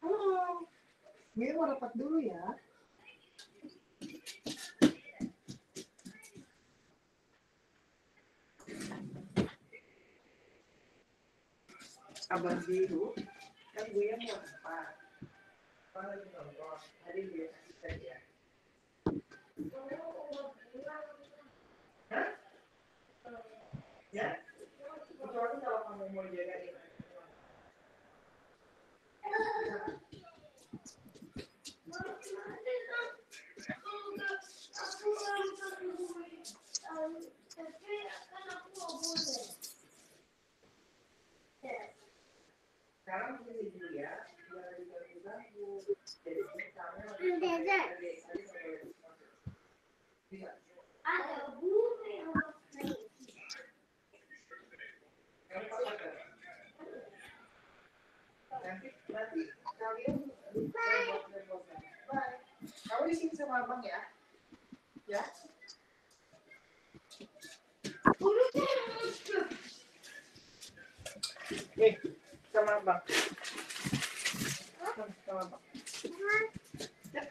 Halo. Gue mau rapat dulu ya. Abang biru, kan gue yang mau rapat. Apa lagi nonton? Hari dia kasih ya. Hah? Ya? Kecuali kalau kamu mau jagain. Sekarang begini dulu ya, biar diganggu-ganggu. Jadi kita ada bumi yang nanti kalian kamu di sini sama abang ya, ya. Nih sama abang. Sama abang. Ya.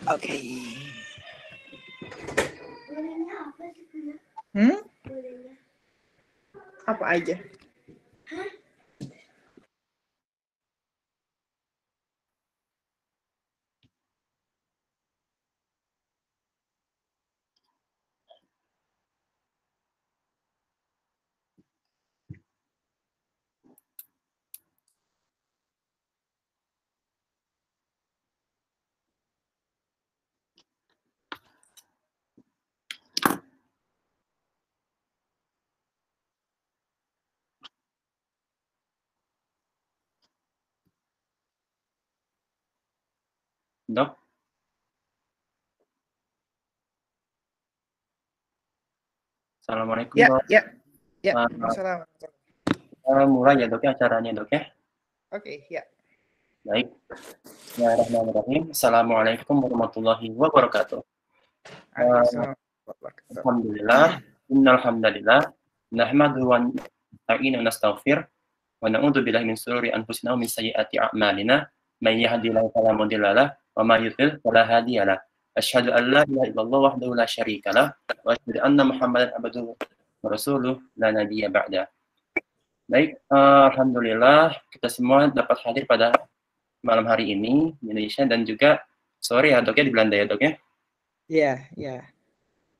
Oke. Apa aja? Dok? Assalamualaikum, Ya, Dok. ya. Assalamualaikum. Mulai ya, Dok, ya, acaranya, Dok, ya? Oke, ya. Baik. Bismillahirrahmanirrahim. Assalamualaikum warahmatullahi wabarakatuh. Alhamdulillah. Innalhamdulillah. Nahmaduhu wa nasta'inu wa nastaghfir. Wa na'udzu billahi min shururi anfusina wa min sayyiati a'malina. May yahdihillahu fala mudilla lahu wa may yudlil fala hadiya lahu. Asyhadu an la ilaha illallah wahdahu la syarika lahu wa asyhadu anna Muhammadan abduhu wa rasuluhu la nabiyya ba'da. Baik, alhamdulillah kita semua dapat hadir pada malam hari ini di Indonesia dan juga sore ya, Dok, ya, di Belanda ya, Dok, ya. Iya, iya.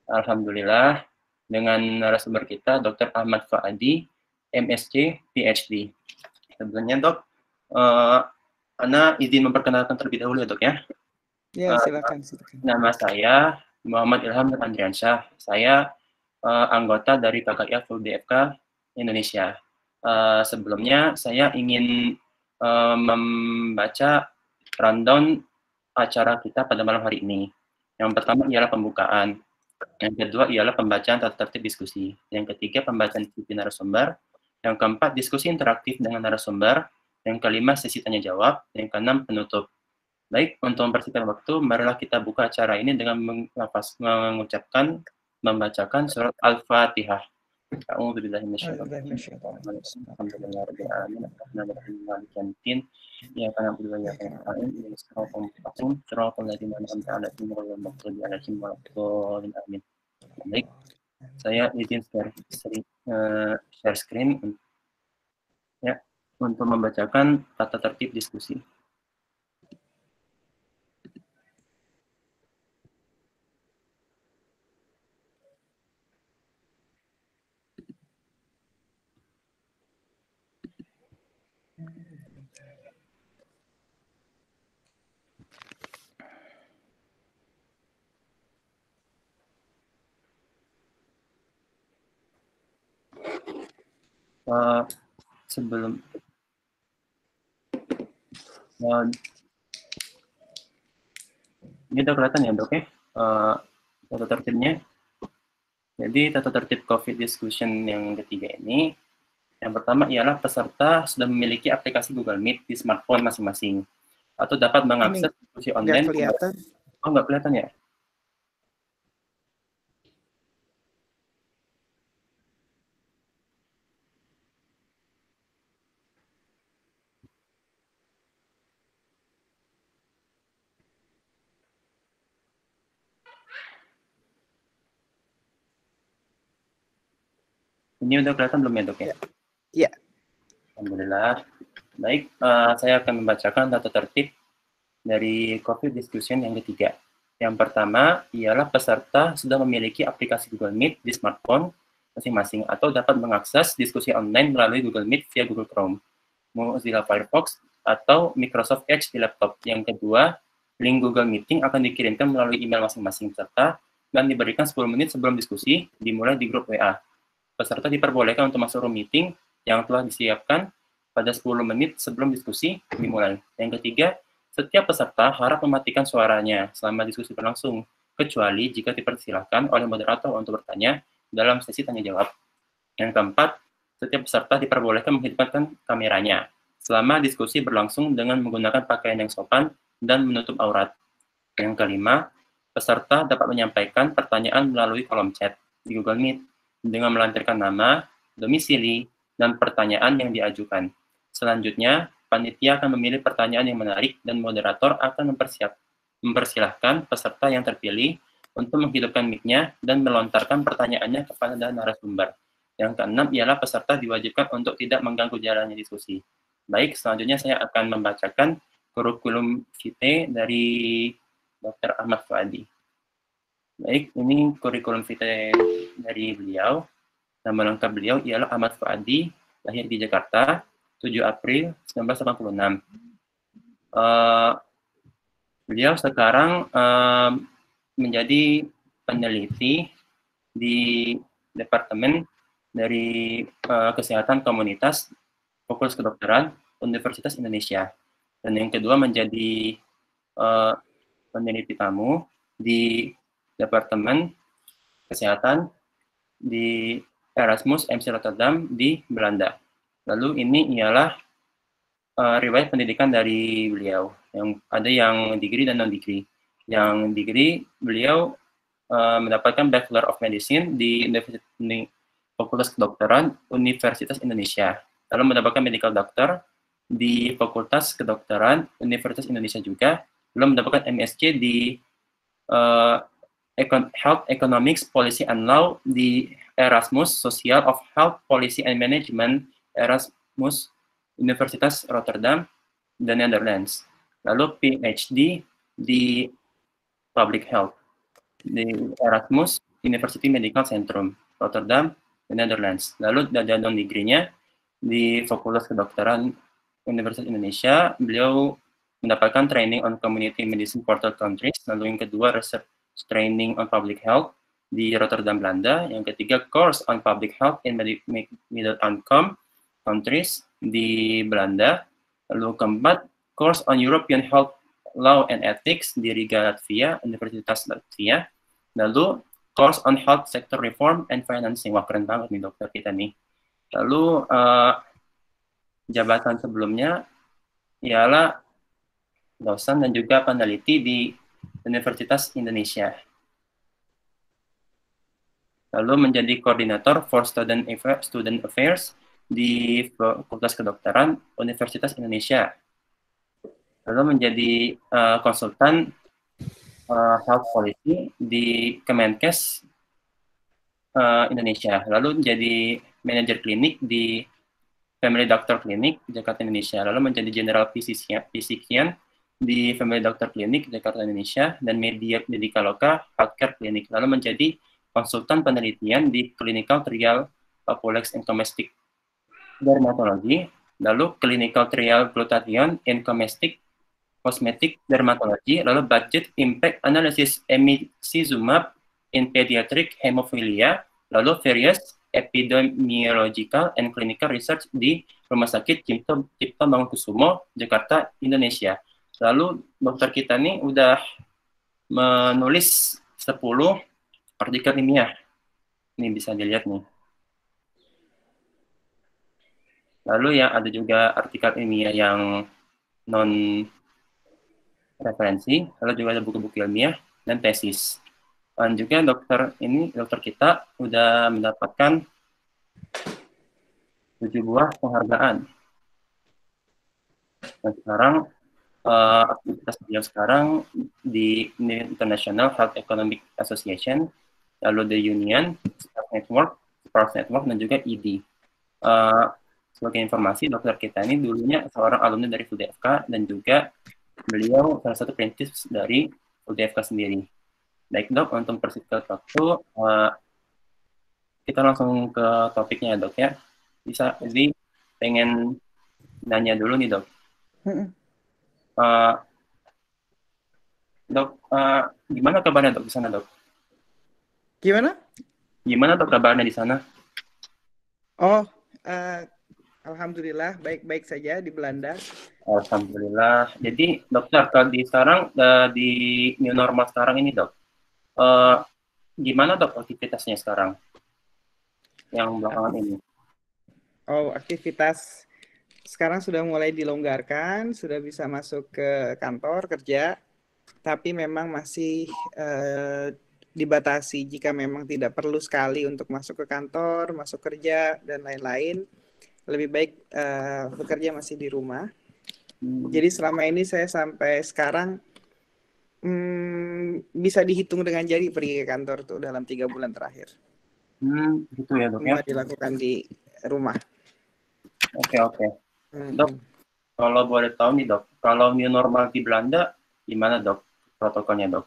Alhamdulillah dengan narasumber kita Dr. Ahmad Faadi, MSc, PhD. Sebelumnya, Dok, Ana izin memperkenalkan terlebih dahulu ya, Dok, ya. Ya, silakan. Nama saya Muhammad Ilham Andriansyah. Saya anggota dari KKIA Full DFK Indonesia. Sebelumnya saya ingin membaca rundown acara kita pada malam hari ini. Yang pertama ialah pembukaan. Yang kedua ialah pembacaan tata tertib diskusi. Yang ketiga pembacaan diskusi narasumber. Yang keempat diskusi interaktif dengan narasumber. Yang kelima sesi tanya jawab. Yang keenam penutup. Baik, untuk mempersingkat waktu, marilah kita buka acara ini dengan membacakan surat Al-Fatihah. A'udzu billahi minasyaitonir rajim. Alhamdulillahirabbil alamin. Arrahmanirrahim. Maliki yaumiddin. Iyyaka na'budu wa iyyaka nasta'in. Ihdinas siratal mustaqim. Shiratal ladzina an'amta 'alaihim ghairil maghdubi 'alaihim waladdallin. Amin. Baik, saya izin share screen ya untuk membacakan tata tertib diskusi. Sebelum ini udah kelihatan ya, Dok, ya, tata tertibnya. Jadi tata tertib COVID discussion yang ketiga ini, yang pertama ialah peserta sudah memiliki aplikasi Google Meet di smartphone masing-masing. atau dapat mengakses diskusi Nggak online. kelihatan. Oh, nggak kelihatan ya? Ini udah kelihatan belum ya, Dok ya? Iya. Alhamdulillah. Baik, saya akan membacakan tata tertib dari COVID Discussion yang ketiga. Yang pertama ialah peserta sudah memiliki aplikasi Google Meet di smartphone masing-masing atau dapat mengakses diskusi online melalui Google Meet via Google Chrome, Mozilla Firefox, atau Microsoft Edge di laptop. Yang kedua, link Google Meeting akan dikirimkan melalui email masing-masing peserta dan diberikan 10 menit sebelum diskusi dimulai di grup WA. Peserta diperbolehkan untuk masuk room meeting yang telah disiapkan pada 10 menit sebelum diskusi dimulai. Yang ketiga, setiap peserta harap mematikan suaranya selama diskusi berlangsung, kecuali jika dipersilahkan oleh moderator untuk bertanya dalam sesi tanya-jawab. Yang keempat, setiap peserta diperbolehkan menghidupkan kameranya selama diskusi berlangsung dengan menggunakan pakaian yang sopan dan menutup aurat. Yang kelima, peserta dapat menyampaikan pertanyaan melalui kolom chat di Google Meet dengan melampirkan nama, domisili, dan pertanyaan yang diajukan. Selanjutnya, panitia akan memilih pertanyaan yang menarik dan moderator akan mempersilahkan peserta yang terpilih untuk menghidupkan mic-nya dan melontarkan pertanyaannya kepada narasumber. Yang keenam ialah peserta diwajibkan untuk tidak mengganggu jalannya diskusi. Baik, selanjutnya saya akan membacakan kurikulum vitae dari Dr. Ahmad Fuadi. Baik, ini kurikulum vitae dari beliau. Nama lengkap beliau ialah Ahmad Fuadi, lahir di Jakarta, 7 April 1986. Beliau sekarang menjadi peneliti di Departemen dari Kesehatan Komunitas Fakultas Kedokteran Universitas Indonesia. Dan yang kedua menjadi peneliti tamu di Departemen Kesehatan di Erasmus MC Rotterdam di Belanda. Lalu ini ialah riwayat pendidikan dari beliau, yang ada yang degree dan non-degree. Yang degree beliau mendapatkan Bachelor of Medicine di Fakultas Kedokteran Universitas Indonesia. Lalu mendapatkan Medical Doctor di Fakultas Kedokteran Universitas Indonesia juga. Lalu mendapatkan MSc di Health Economics, Policy and Law di Erasmus Social of Health Policy and Management, Erasmus Universitas Rotterdam, dan Netherlands. Lalu PhD di Public Health di Erasmus University Medical Centrum, Rotterdam, dan Netherlands. Lalu ada non-degree-nya di Fakultas Kedokteran Universitas Indonesia. Beliau mendapatkan training on Community Medicine for Third Countries. Lalu yang kedua, research training on Public Health di Rotterdam, Belanda. Yang ketiga, course on Public Health in Middle Income Countries di Belanda. Lalu keempat, course on European Health Law and Ethics di Riga, Latvia, Universitas Latvia. Lalu course on Health Sector Reform and Financing. Wah, keren banget nih dokter kita nih. Lalu jabatan sebelumnya ialah dosen dan juga peneliti di Universitas Indonesia. Lalu menjadi koordinator for Student Affairs di Fakultas Kedokteran Universitas Indonesia. Lalu menjadi konsultan health policy di Kemenkes Indonesia. Lalu menjadi manajer klinik di Family Doctor Clinic Jakarta Indonesia. Lalu menjadi general physician di Family Doctor Clinic Jakarta Indonesia dan Medicaloka Healthcare Clinic. Lalu menjadi konsultan penelitian di Clinical Trial Populex and Domestic Dermatology. Lalu Clinical Trial Glutathione in Cosmetic Dermatology. Lalu Budget Impact Analysis Emicizumab in Pediatric Hemophilia. Lalu various epidemiological and clinical research di Rumah Sakit Cipto Mangunkusumo, Jakarta, Indonesia. Lalu dokter kita nih udah menulis 10 artikel ilmiah. Ini bisa dilihat nih. Lalu ya ada juga artikel ilmiah yang non referensi, lalu juga ada buku-buku ilmiah dan tesis. Dan juga dokter kita sudah mendapatkan 7 buah penghargaan. Dan sekarang aktivitas beliau sekarang di International Health Economic Association, lalu The Union, Spark Network, dan juga ED. Sebagai informasi, dokter kita ini dulunya seorang alumni dari FUDFK dan juga beliau salah satu perintis dari FUDFK sendiri. Baik dok, untuk persingkat waktu, kita langsung ke topiknya dok ya. Jadi pengen nanya dulu nih dok. Dok, gimana kabarnya dok di sana dok? Gimana? Gimana dok kabarnya di sana? Oh, alhamdulillah baik-baik saja di Belanda. Alhamdulillah. Jadi dokter, kalau di sekarang di new normal sekarang ini dok, gimana dok aktivitasnya sekarang yang belakangan ini? Oh, aktivitas sekarang sudah mulai dilonggarkan, sudah bisa masuk ke kantor kerja, tapi memang masih dibatasi jika memang tidak perlu sekali untuk masuk ke kantor, masuk kerja dan lain-lain. Lebih baik bekerja masih di rumah. Jadi selama ini saya sampai sekarang bisa dihitung dengan jari pergi ke kantor tuh dalam 3 bulan terakhir. Gitu ya dok ya? Semua dilakukan di rumah. Oke. Dok, kalau boleh tahu nih dok, kalau new normal di Belanda, gimana dok protokolnya dok?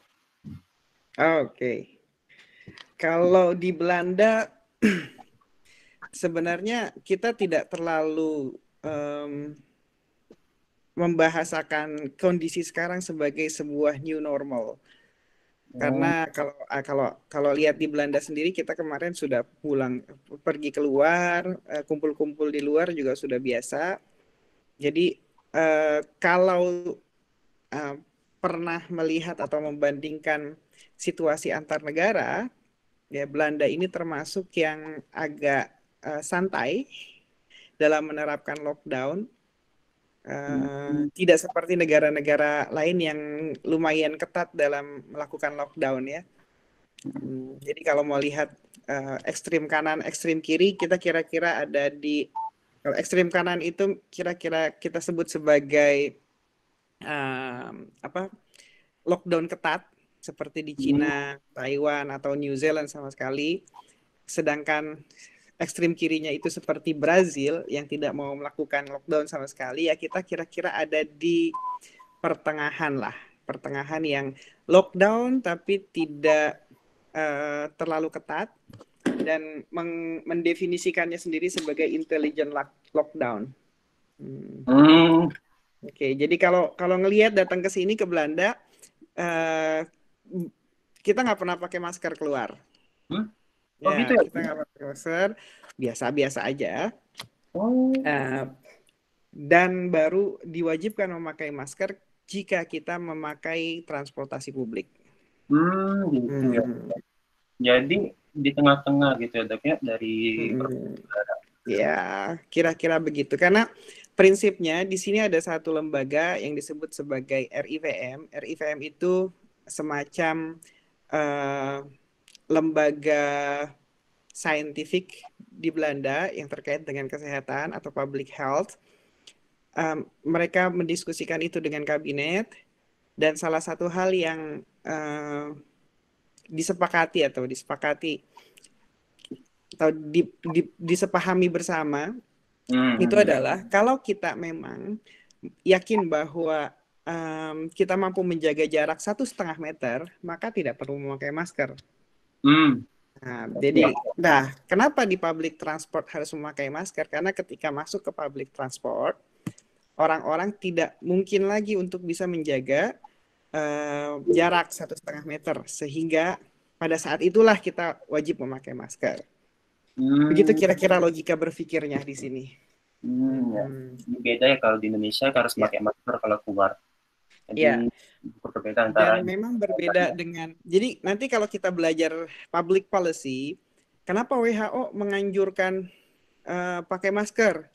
Oke. Kalau di Belanda, sebenarnya kita tidak terlalu membahasakan kondisi sekarang sebagai sebuah new normal. Karena kalau lihat di Belanda sendiri, kita kemarin sudah pergi keluar, kumpul-kumpul di luar juga sudah biasa. Jadi kalau pernah melihat atau membandingkan situasi antar negara, ya Belanda ini termasuk yang agak santai dalam menerapkan lockdown. Tidak seperti negara-negara lain yang lumayan ketat dalam melakukan lockdown ya. Jadi kalau mau lihat ekstrim kanan, ekstrim kiri, kita kira-kira ada di kalau ekstrim kanan itu kira-kira kita sebut sebagai lockdown ketat seperti di Cina, Taiwan atau New Zealand sama sekali. Sedangkan ekstrim kirinya itu seperti Brazil yang tidak mau melakukan lockdown sama sekali, ya kita kira-kira ada di pertengahan yang lockdown tapi tidak terlalu ketat dan mendefinisikannya sendiri sebagai intelligent lockdown. Oke, jadi kalau ngelihat datang ke sini ke Belanda, kita nggak pernah pakai masker keluar. Gitu ya? Kita nggak pakai masker, biasa-biasa aja. Dan baru diwajibkan memakai masker jika kita memakai transportasi publik. Gitu ya. Jadi di tengah-tengah gitu ya dok ya dari negara. Ya, kira-kira begitu. Karena prinsipnya di sini ada satu lembaga yang disebut sebagai RIVM. RIVM itu semacam lembaga saintifik di Belanda yang terkait dengan kesehatan atau public health. Mereka mendiskusikan itu dengan kabinet, dan salah satu hal yang disepakati atau disepahami bersama itu adalah kalau kita memang yakin bahwa kita mampu menjaga jarak 1,5 meter, maka tidak perlu memakai masker. Jadi, kenapa di public transport harus memakai masker? Karena ketika masuk ke public transport, orang-orang tidak mungkin lagi untuk bisa menjaga jarak 1,5 meter, sehingga pada saat itulah kita wajib memakai masker. Begitu kira-kira logika berpikirnya di sini. Ya. Beda ya kalau di Indonesia harus pakai masker kalau keluar. Jadi perbedaan antara. Dan memang berbeda dengan. Jadi nanti kalau kita belajar public policy, kenapa WHO menganjurkan pakai masker?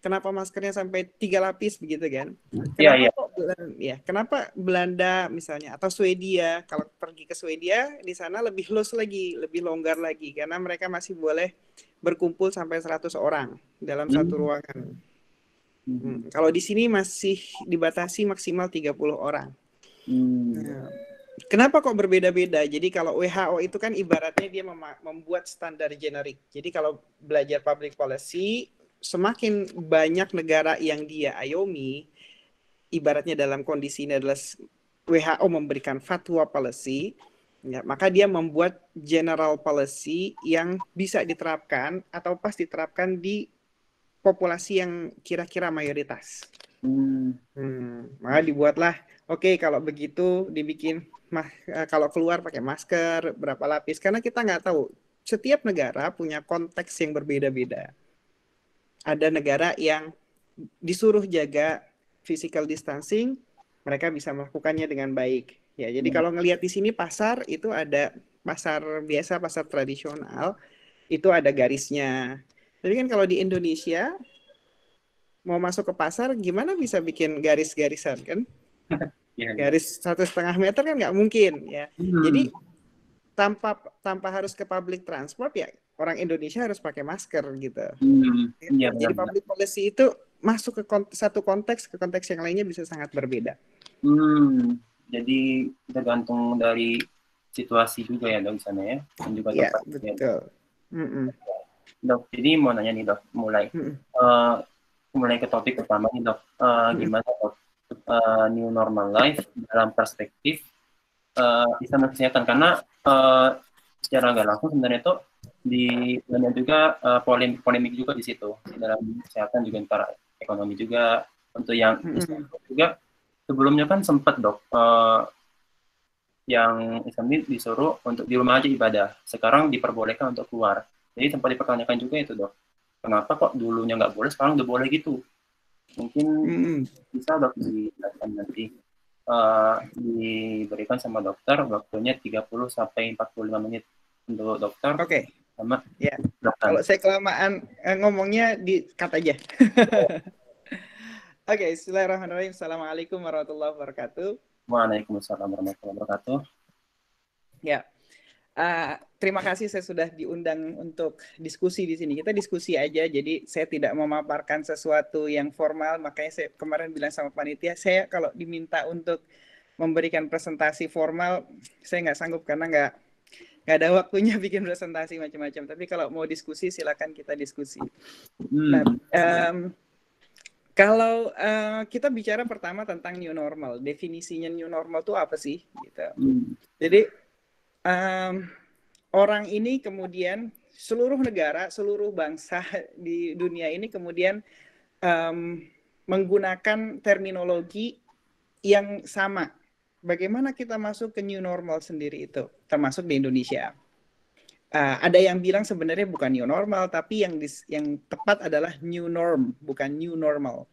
Kenapa maskernya sampai 3 lapis begitu kan? Kenapa kok kenapa Belanda misalnya atau Swedia, kalau pergi ke Swedia di sana lebih loose lagi, lebih longgar lagi karena mereka masih boleh berkumpul sampai 100 orang dalam satu Hmm. ruangan. Kalau di sini masih dibatasi maksimal 30 orang. Nah, kenapa kok berbeda-beda? Jadi kalau WHO itu kan ibaratnya dia membuat standar generik. Jadi kalau belajar public policy, semakin banyak negara yang dia ayomi, ibaratnya dalam kondisi ini adalah WHO memberikan fatwa policy, ya, maka dia membuat general policy yang bisa diterapkan atau pas diterapkan di populasi yang kira-kira mayoritas. Maka dibuatlah, oke, kalau begitu dibikin kalau keluar pakai masker berapa lapis, karena kita nggak tahu, setiap negara punya konteks yang berbeda-beda. Ada negara yang disuruh jaga physical distancing, mereka bisa melakukannya dengan baik. Ya, jadi kalau ngelihat di sini pasar itu ada pasar biasa, pasar tradisional, itu ada garisnya. Tapi kan kalau di Indonesia mau masuk ke pasar, gimana bisa bikin garis-garisan kan? Garis 1,5 meter kan nggak mungkin ya. Jadi tanpa harus ke public transport ya orang Indonesia harus pakai masker gitu. Jadi public policy itu masuk ke satu konteks ke konteks yang lainnya bisa sangat berbeda. Jadi tergantung dari situasi juga ya dok di sana ya, dan juga ya, tempat. Betul. Dok, jadi mau nanya nih dok, mulai ke topik pertama nih dok, gimana dok new normal life dalam perspektif Islam dan kesehatan, karena secara nggak langsung sebenarnya itu banyak juga polemik juga di situ dalam kesehatan juga antara ekonomi juga untuk yang Islam juga sebelumnya kan sempat dok yang Islam ini disuruh untuk di rumah aja ibadah, sekarang diperbolehkan untuk keluar. Jadi sempat dipertanyakan juga itu dok, kenapa kok dulunya nggak boleh sekarang udah boleh gitu? Mungkin bisa dok dijelaskan nanti. Diberikan sama dokter, waktunya 30-45 menit untuk dokter. Oke. Sama ya. dokter. Kalau saya kelamaan ngomongnya di-cut aja. Oke, bismillahirrahmanirrahim. Assalamualaikum warahmatullahi wabarakatuh. Waalaikumsalam warahmatullahi wabarakatuh. Ya. Terima kasih saya sudah diundang untuk diskusi di sini. Kita diskusi aja, jadi saya tidak memaparkan sesuatu yang formal. Makanya saya kemarin bilang sama panitia, saya kalau diminta untuk memberikan presentasi formal, saya nggak sanggup karena nggak ada waktunya bikin presentasi macam-macam. Tapi kalau mau diskusi, silakan kita diskusi. Nah, kalau kita bicara pertama tentang new normal, definisinya new normal itu apa sih? Gitu. Jadi orang ini kemudian seluruh negara, seluruh bangsa di dunia ini kemudian menggunakan terminologi yang sama. Bagaimana kita masuk ke new normal sendiri itu, termasuk di Indonesia. Ada yang bilang sebenarnya bukan new normal, tapi yang tepat adalah new norm, bukan new normal.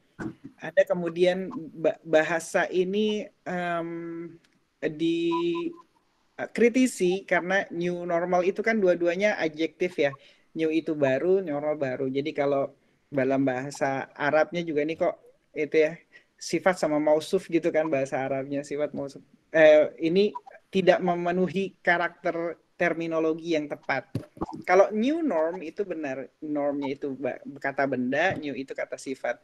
Ada kemudian bahasa ini dikritisi karena new normal itu kan dua-duanya adjektif ya. New itu baru, normal baru. Jadi kalau dalam bahasa Arabnya juga ini kok itu ya, sifat sama mausuf gitu kan bahasa Arabnya, sifat mausuf. Ini tidak memenuhi karakter terminologi yang tepat. Kalau new norm itu benar, normnya itu kata benda, new itu kata sifat.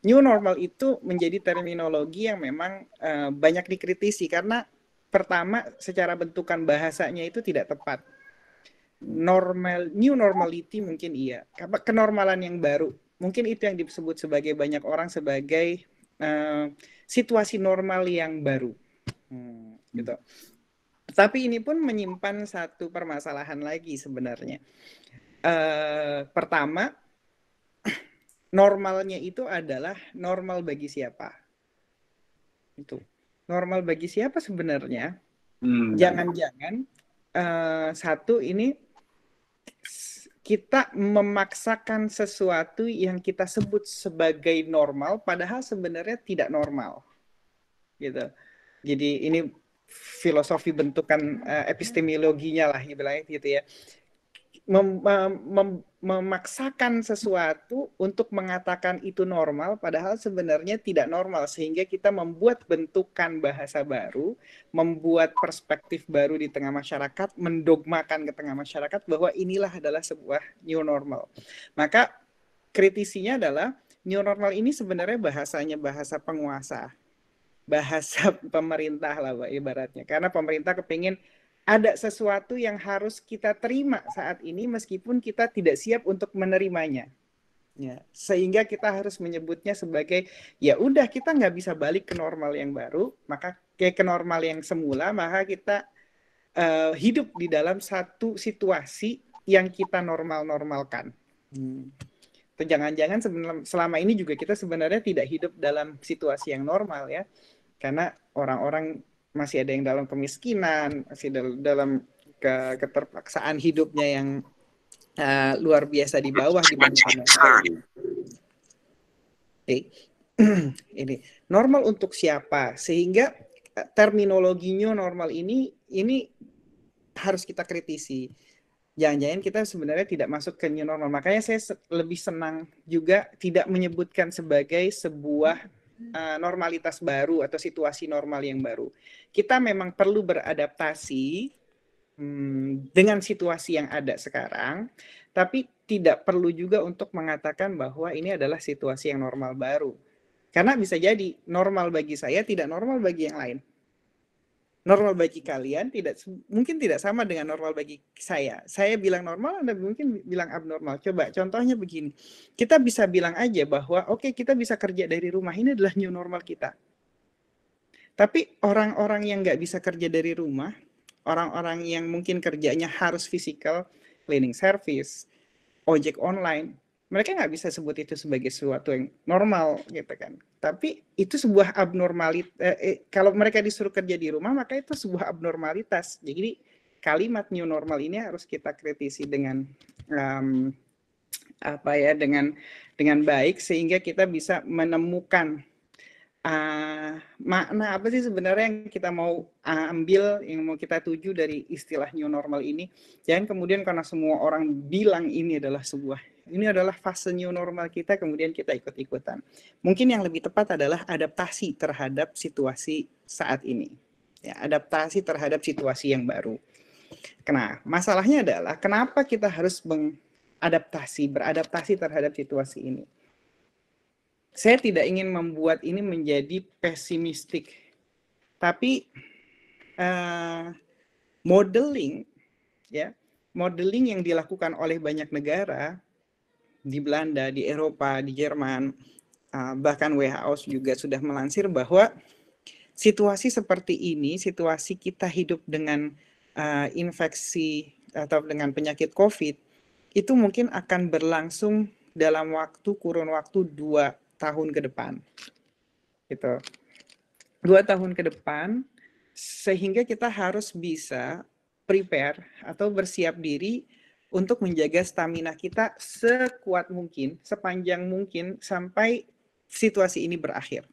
New normal itu menjadi terminologi yang memang banyak dikritisi karena pertama secara bentukan bahasanya itu tidak tepat. New normality mungkin iya, kenormalan yang baru mungkin itu yang disebut sebagai banyak orang sebagai situasi normal yang baru, gitu. Tapi ini pun menyimpan satu permasalahan lagi sebenarnya. Pertama, normalnya itu adalah normal bagi siapa? Itu normal bagi siapa sebenarnya? Jangan-jangan satu ini kita memaksakan sesuatu yang kita sebut sebagai normal, padahal sebenarnya tidak normal, gitu. Jadi ini filosofi bentukan epistemologinya lah, gitu ya. memaksakan sesuatu untuk mengatakan itu normal, padahal sebenarnya tidak normal, sehingga kita membuat bentukan bahasa baru, membuat perspektif baru di tengah masyarakat, mendogmakan ke tengah masyarakat bahwa inilah adalah sebuah new normal. Maka kritisinya adalah new normal ini sebenarnya bahasanya bahasa penguasa, bahasa pemerintah lah Pak, ibaratnya, karena pemerintah kepingin ada sesuatu yang harus kita terima saat ini meskipun kita tidak siap untuk menerimanya. Ya, sehingga kita harus menyebutnya sebagai ya udah kita nggak bisa balik ke normal yang baru, maka ke normal yang semula, maka kita hidup di dalam satu situasi yang kita normal-normalkan. Jangan-jangan selama ini juga kita sebenarnya tidak hidup dalam situasi yang normal ya, karena orang-orang masih ada yang dalam kemiskinan, masih dalam keterpaksaan hidupnya yang luar biasa di bawah dibandingkan ini normal untuk siapa, sehingga terminologinya normal ini harus kita kritisi. Jangan-jangan kita sebenarnya tidak masuk ke new normal. Makanya saya lebih senang juga tidak menyebutkan sebagai sebuah normalitas baru atau situasi normal yang baru. Kita memang perlu beradaptasi dengan situasi yang ada sekarang, tapi tidak perlu juga untuk mengatakan bahwa ini adalah situasi yang normal baru. Karena bisa jadi normal bagi saya tidak normal bagi yang lain. Normal bagi kalian mungkin tidak sama dengan normal bagi saya. Saya bilang normal, Anda mungkin bilang abnormal. Coba contohnya begini. Kita bisa bilang aja bahwa oke, kita bisa kerja dari rumah. Ini adalah new normal kita. Tapi orang-orang yang nggak bisa kerja dari rumah, orang-orang yang mungkin kerjanya harus physical, cleaning service, ojek online, mereka nggak bisa sebut itu sebagai sesuatu yang normal gitu kan. Tapi itu sebuah abnormalitas. Kalau mereka disuruh kerja di rumah, maka itu sebuah abnormalitas. Jadi kalimat new normal ini harus kita kritisi dengan dengan baik, sehingga kita bisa menemukan makna apa sih sebenarnya yang kita mau ambil, yang mau kita tuju dari istilah new normal ini. Jangan kemudian karena semua orang bilang ini adalah fase new normal kita, kemudian kita ikut-ikutan. Mungkin yang lebih tepat adalah adaptasi terhadap situasi saat ini. Ya, adaptasi terhadap situasi yang baru. Nah, masalahnya adalah kenapa kita harus beradaptasi terhadap situasi ini. Saya tidak ingin membuat ini menjadi pesimistik, tapi modeling yang dilakukan oleh banyak negara di Belanda, di Eropa, di Jerman, bahkan WHO juga sudah melansir bahwa situasi seperti ini, situasi kita hidup dengan infeksi atau dengan penyakit COVID, itu mungkin akan berlangsung dalam kurun waktu 2 tahun ke depan. Gitu. 2 tahun ke depan, sehingga kita harus bisa prepare atau bersiap diri untuk menjaga stamina kita sekuat mungkin, sepanjang mungkin sampai situasi ini berakhir.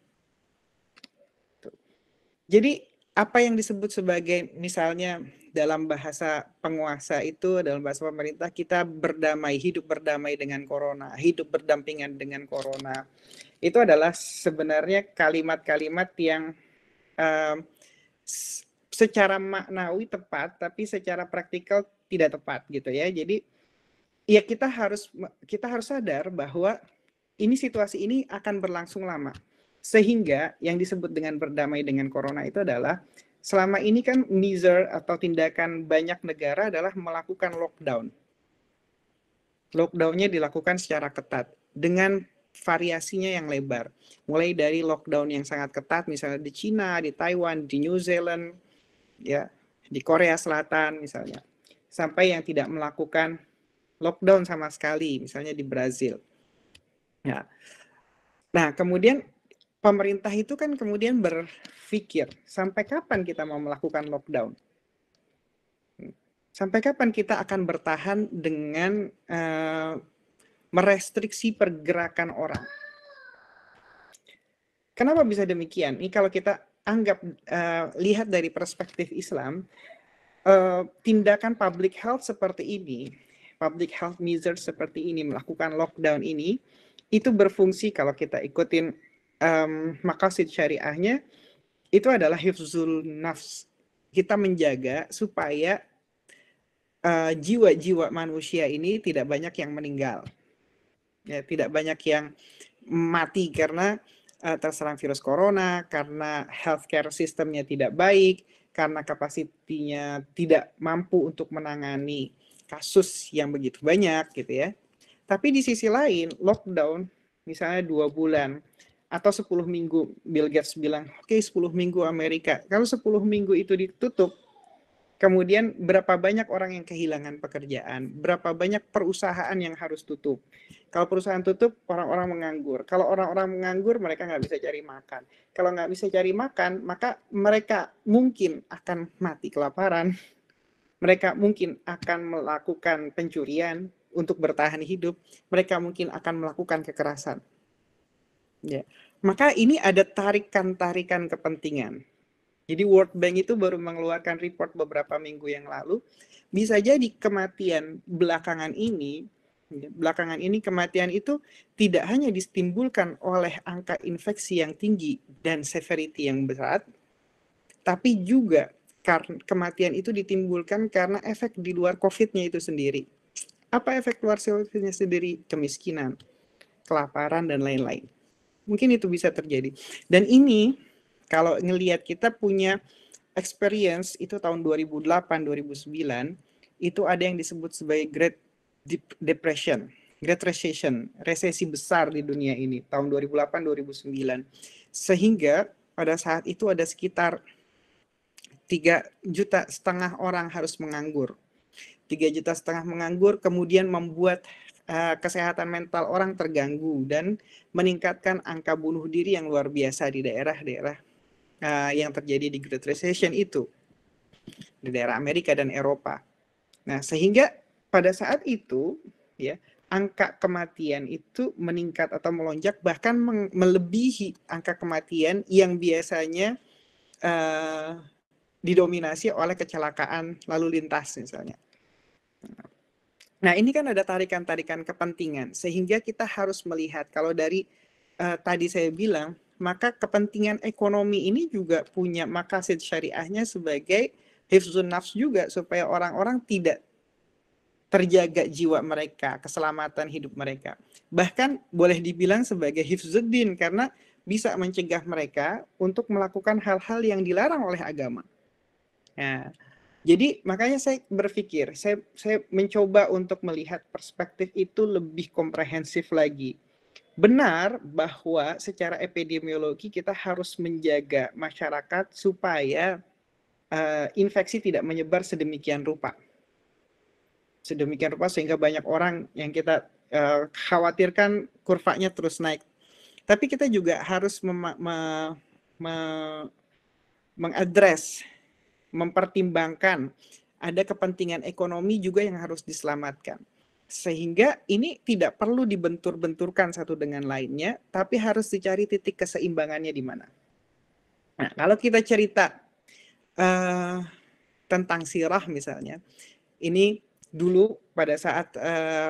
Jadi apa yang disebut sebagai misalnya dalam bahasa penguasa itu, dalam bahasa pemerintah, kita hidup berdamai dengan corona, hidup berdampingan dengan corona. Itu adalah sebenarnya kalimat-kalimat yang secara maknawi tepat, tapi secara praktikal tidak tepat gitu ya. Jadi ya kita harus sadar bahwa situasi ini akan berlangsung lama. Sehingga yang disebut dengan berdamai dengan corona itu adalah selama ini kan measure atau tindakan banyak negara adalah melakukan lockdown. Lockdown-nya dilakukan secara ketat dengan variasinya yang lebar. Mulai dari lockdown yang sangat ketat misalnya di China, di Taiwan, di New Zealand, ya, di Korea Selatan misalnya. Sampai yang tidak melakukan lockdown sama sekali, misalnya di Brazil. Ya. Nah, kemudian pemerintah itu kan kemudian berpikir, sampai kapan kita mau melakukan lockdown? Sampai kapan kita akan bertahan dengan merestriksi pergerakan orang? Kenapa bisa demikian? Ini kalau kita lihat dari perspektif Islam, tindakan public health seperti ini, public health measures seperti ini, melakukan lockdown ini, itu berfungsi kalau kita ikutin maqasid syariahnya, itu adalah hifzul nafs. Kita menjaga supaya jiwa-jiwa manusia ini tidak banyak yang meninggal. Ya, tidak banyak yang mati karena terserang virus corona, karena healthcare sistemnya tidak baik, karena kapasitinya tidak mampu untuk menangani kasus yang begitu banyak gitu ya. Tapi di sisi lain, lockdown misalnya 2 bulan atau 10 minggu, Bill Gates bilang, oke 10 minggu Amerika. Kalau 10 minggu itu ditutup, kemudian berapa banyak orang yang kehilangan pekerjaan, berapa banyak perusahaan yang harus tutup. Kalau perusahaan tutup, orang-orang menganggur. Kalau orang-orang menganggur, mereka nggak bisa cari makan. Kalau nggak bisa cari makan, maka mereka mungkin akan mati kelaparan. Mereka mungkin akan melakukan pencurian untuk bertahan hidup. Mereka mungkin akan melakukan kekerasan. Ya. Maka ini ada tarikan-tarikan kepentingan. Jadi World Bank itu baru mengeluarkan report beberapa minggu yang lalu. Bisa jadi kematian belakangan ini kematian itu tidak hanya ditimbulkan oleh angka infeksi yang tinggi dan severity yang berat, tapi juga karena kematian itu ditimbulkan karena efek di luar COVID-nya itu sendiri. Apa efek luar COVID-nya sendiri? Kemiskinan, kelaparan, dan lain-lain. Mungkin itu bisa terjadi. Dan ini kalau ngelihat kita punya experience itu tahun 2008-2009, itu ada yang disebut sebagai Great Depression, Great Recession, resesi besar di dunia ini tahun 2008-2009. Sehingga pada saat itu ada sekitar 3,5 juta orang harus menganggur. 3,5 juta menganggur, kemudian membuat kesehatan mental orang terganggu dan meningkatkan angka bunuh diri yang luar biasa di daerah-daerah yang terjadi di Great Recession itu, di daerah Amerika dan Eropa. Nah, sehingga pada saat itu ya angka kematian itu meningkat atau melonjak, bahkan melebihi angka kematian yang biasanya didominasi oleh kecelakaan lalu lintas misalnya. Nah, ini kan ada tarikan-tarikan kepentingan, sehingga kita harus melihat kalau dari tadi saya bilang, maka kepentingan ekonomi ini juga punya maqasid syariahnya sebagai hifzun nafs juga, supaya orang-orang tidak terjaga jiwa mereka, keselamatan hidup mereka. Bahkan boleh dibilang sebagai hifzuddin, karena bisa mencegah mereka untuk melakukan hal-hal yang dilarang oleh agama. Nah, jadi makanya saya berpikir, saya mencoba untuk melihat perspektif itu lebih komprehensif lagi. Benar bahwa secara epidemiologi kita harus menjaga masyarakat supaya infeksi tidak menyebar sedemikian rupa. Sedemikian rupa sehingga banyak orang yang kita khawatirkan kurvanya terus naik. Tapi kita juga harus mengadres, mempertimbangkan ada kepentingan ekonomi juga yang harus diselamatkan. Sehingga ini tidak perlu dibentur-benturkan satu dengan lainnya, tapi harus dicari titik keseimbangannya di mana. Nah, kalau kita cerita tentang sirah misalnya, ini dulu pada saat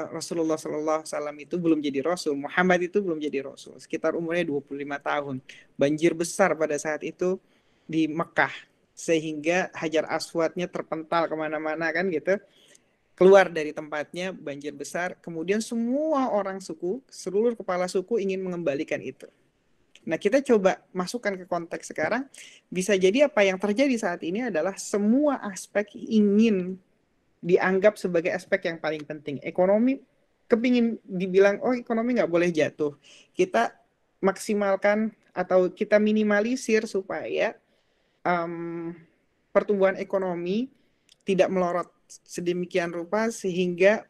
Rasulullah SAW itu belum jadi Rasul, Muhammad itu belum jadi Rasul, sekitar umurnya 25 tahun. Banjir besar pada saat itu di Mekah, sehingga Hajar Aswadnya terpental kemana-mana kan gitu. Keluar dari tempatnya, banjir besar, kemudian semua orang suku, seluruh kepala suku ingin mengembalikan itu. Nah, kita coba masukkan ke konteks sekarang, bisa jadi apa yang terjadi saat ini adalah semua aspek ingin dianggap sebagai aspek yang paling penting. Ekonomi kepingin dibilang, oh ekonomi nggak boleh jatuh. Kita maksimalkan atau kita minimalisir supaya pertumbuhan ekonomi tidak melorot sedemikian rupa sehingga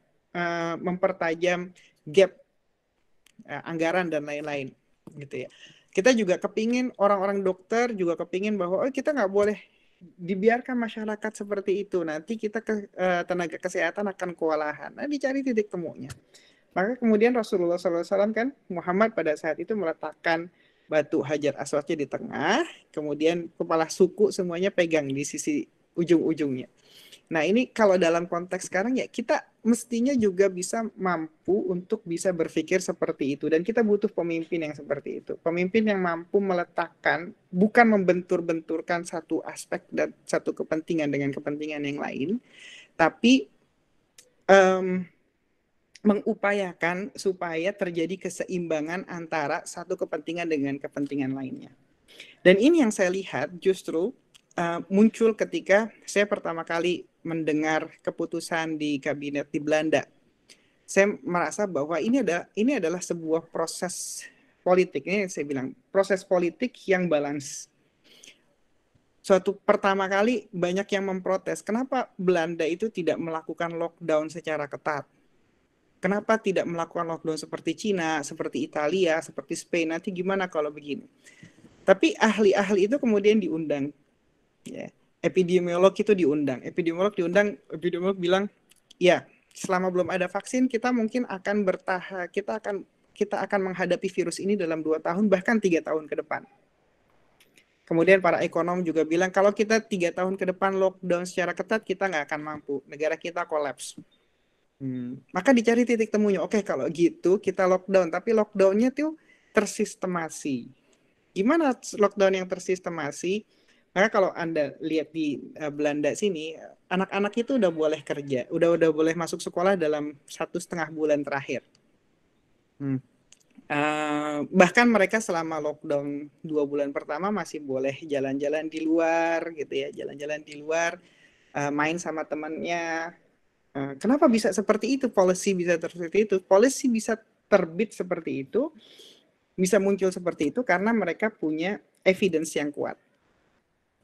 mempertajam gap anggaran dan lain-lain gitu ya. Kita juga kepingin, orang-orang dokter juga kepingin bahwa kita nggak boleh dibiarkan masyarakat seperti itu, nanti kita tenaga kesehatan akan kewalahan. Nah, dicari titik temunya. Maka kemudian Rasulullah SAW kan, Muhammad pada saat itu meletakkan batu Hajar Aswadnya di tengah, kemudian kepala suku semuanya pegang di sisi ujung-ujungnya. Nah, ini kalau dalam konteks sekarang ya kita mestinya juga bisa mampu untuk bisa berpikir seperti itu. Dan kita butuh pemimpin yang seperti itu. Pemimpin yang mampu meletakkan, bukan membentur-benturkan satu aspek dan satu kepentingan dengan kepentingan yang lain, tapi mengupayakan supaya terjadi keseimbangan antara satu kepentingan dengan kepentingan lainnya. Dan ini yang saya lihat justru muncul ketika saya pertama kali mendengar keputusan di kabinet di Belanda. Saya merasa bahwa ini adalah sebuah proses politik. Ini yang saya bilang, proses politik yang balance. Suatu pertama kali banyak yang memprotes, kenapa Belanda itu tidak melakukan lockdown secara ketat? Kenapa tidak melakukan lockdown seperti Cina, seperti Italia, seperti Spain? Nanti gimana kalau begini? Tapi ahli-ahli itu kemudian diundang. Ya. Epidemiolog itu diundang. Epidemiolog bilang, ya, selama belum ada vaksin, kita mungkin akan bertahan, kita akan menghadapi virus ini dalam 2 tahun, bahkan 3 tahun ke depan. Kemudian para ekonom juga bilang, kalau kita 3 tahun ke depan lockdown secara ketat, kita nggak akan mampu. Negara kita kolaps. Maka dicari titik temunya. Oke, kalau gitu kita lockdown. Tapi lockdownnya tuh tersistemasi. Gimana lockdown yang tersistemasi? Maka kalau Anda lihat di Belanda sini, anak-anak itu udah boleh kerja. Udah boleh masuk sekolah dalam 1,5 bulan terakhir. Bahkan mereka selama lockdown 2 bulan pertama masih boleh jalan-jalan di luar gitu ya, jalan-jalan di luar, main sama temannya. Kenapa bisa seperti itu? Policy bisa seperti itu. Policy bisa terbit seperti itu, bisa muncul seperti itu karena mereka punya evidence yang kuat,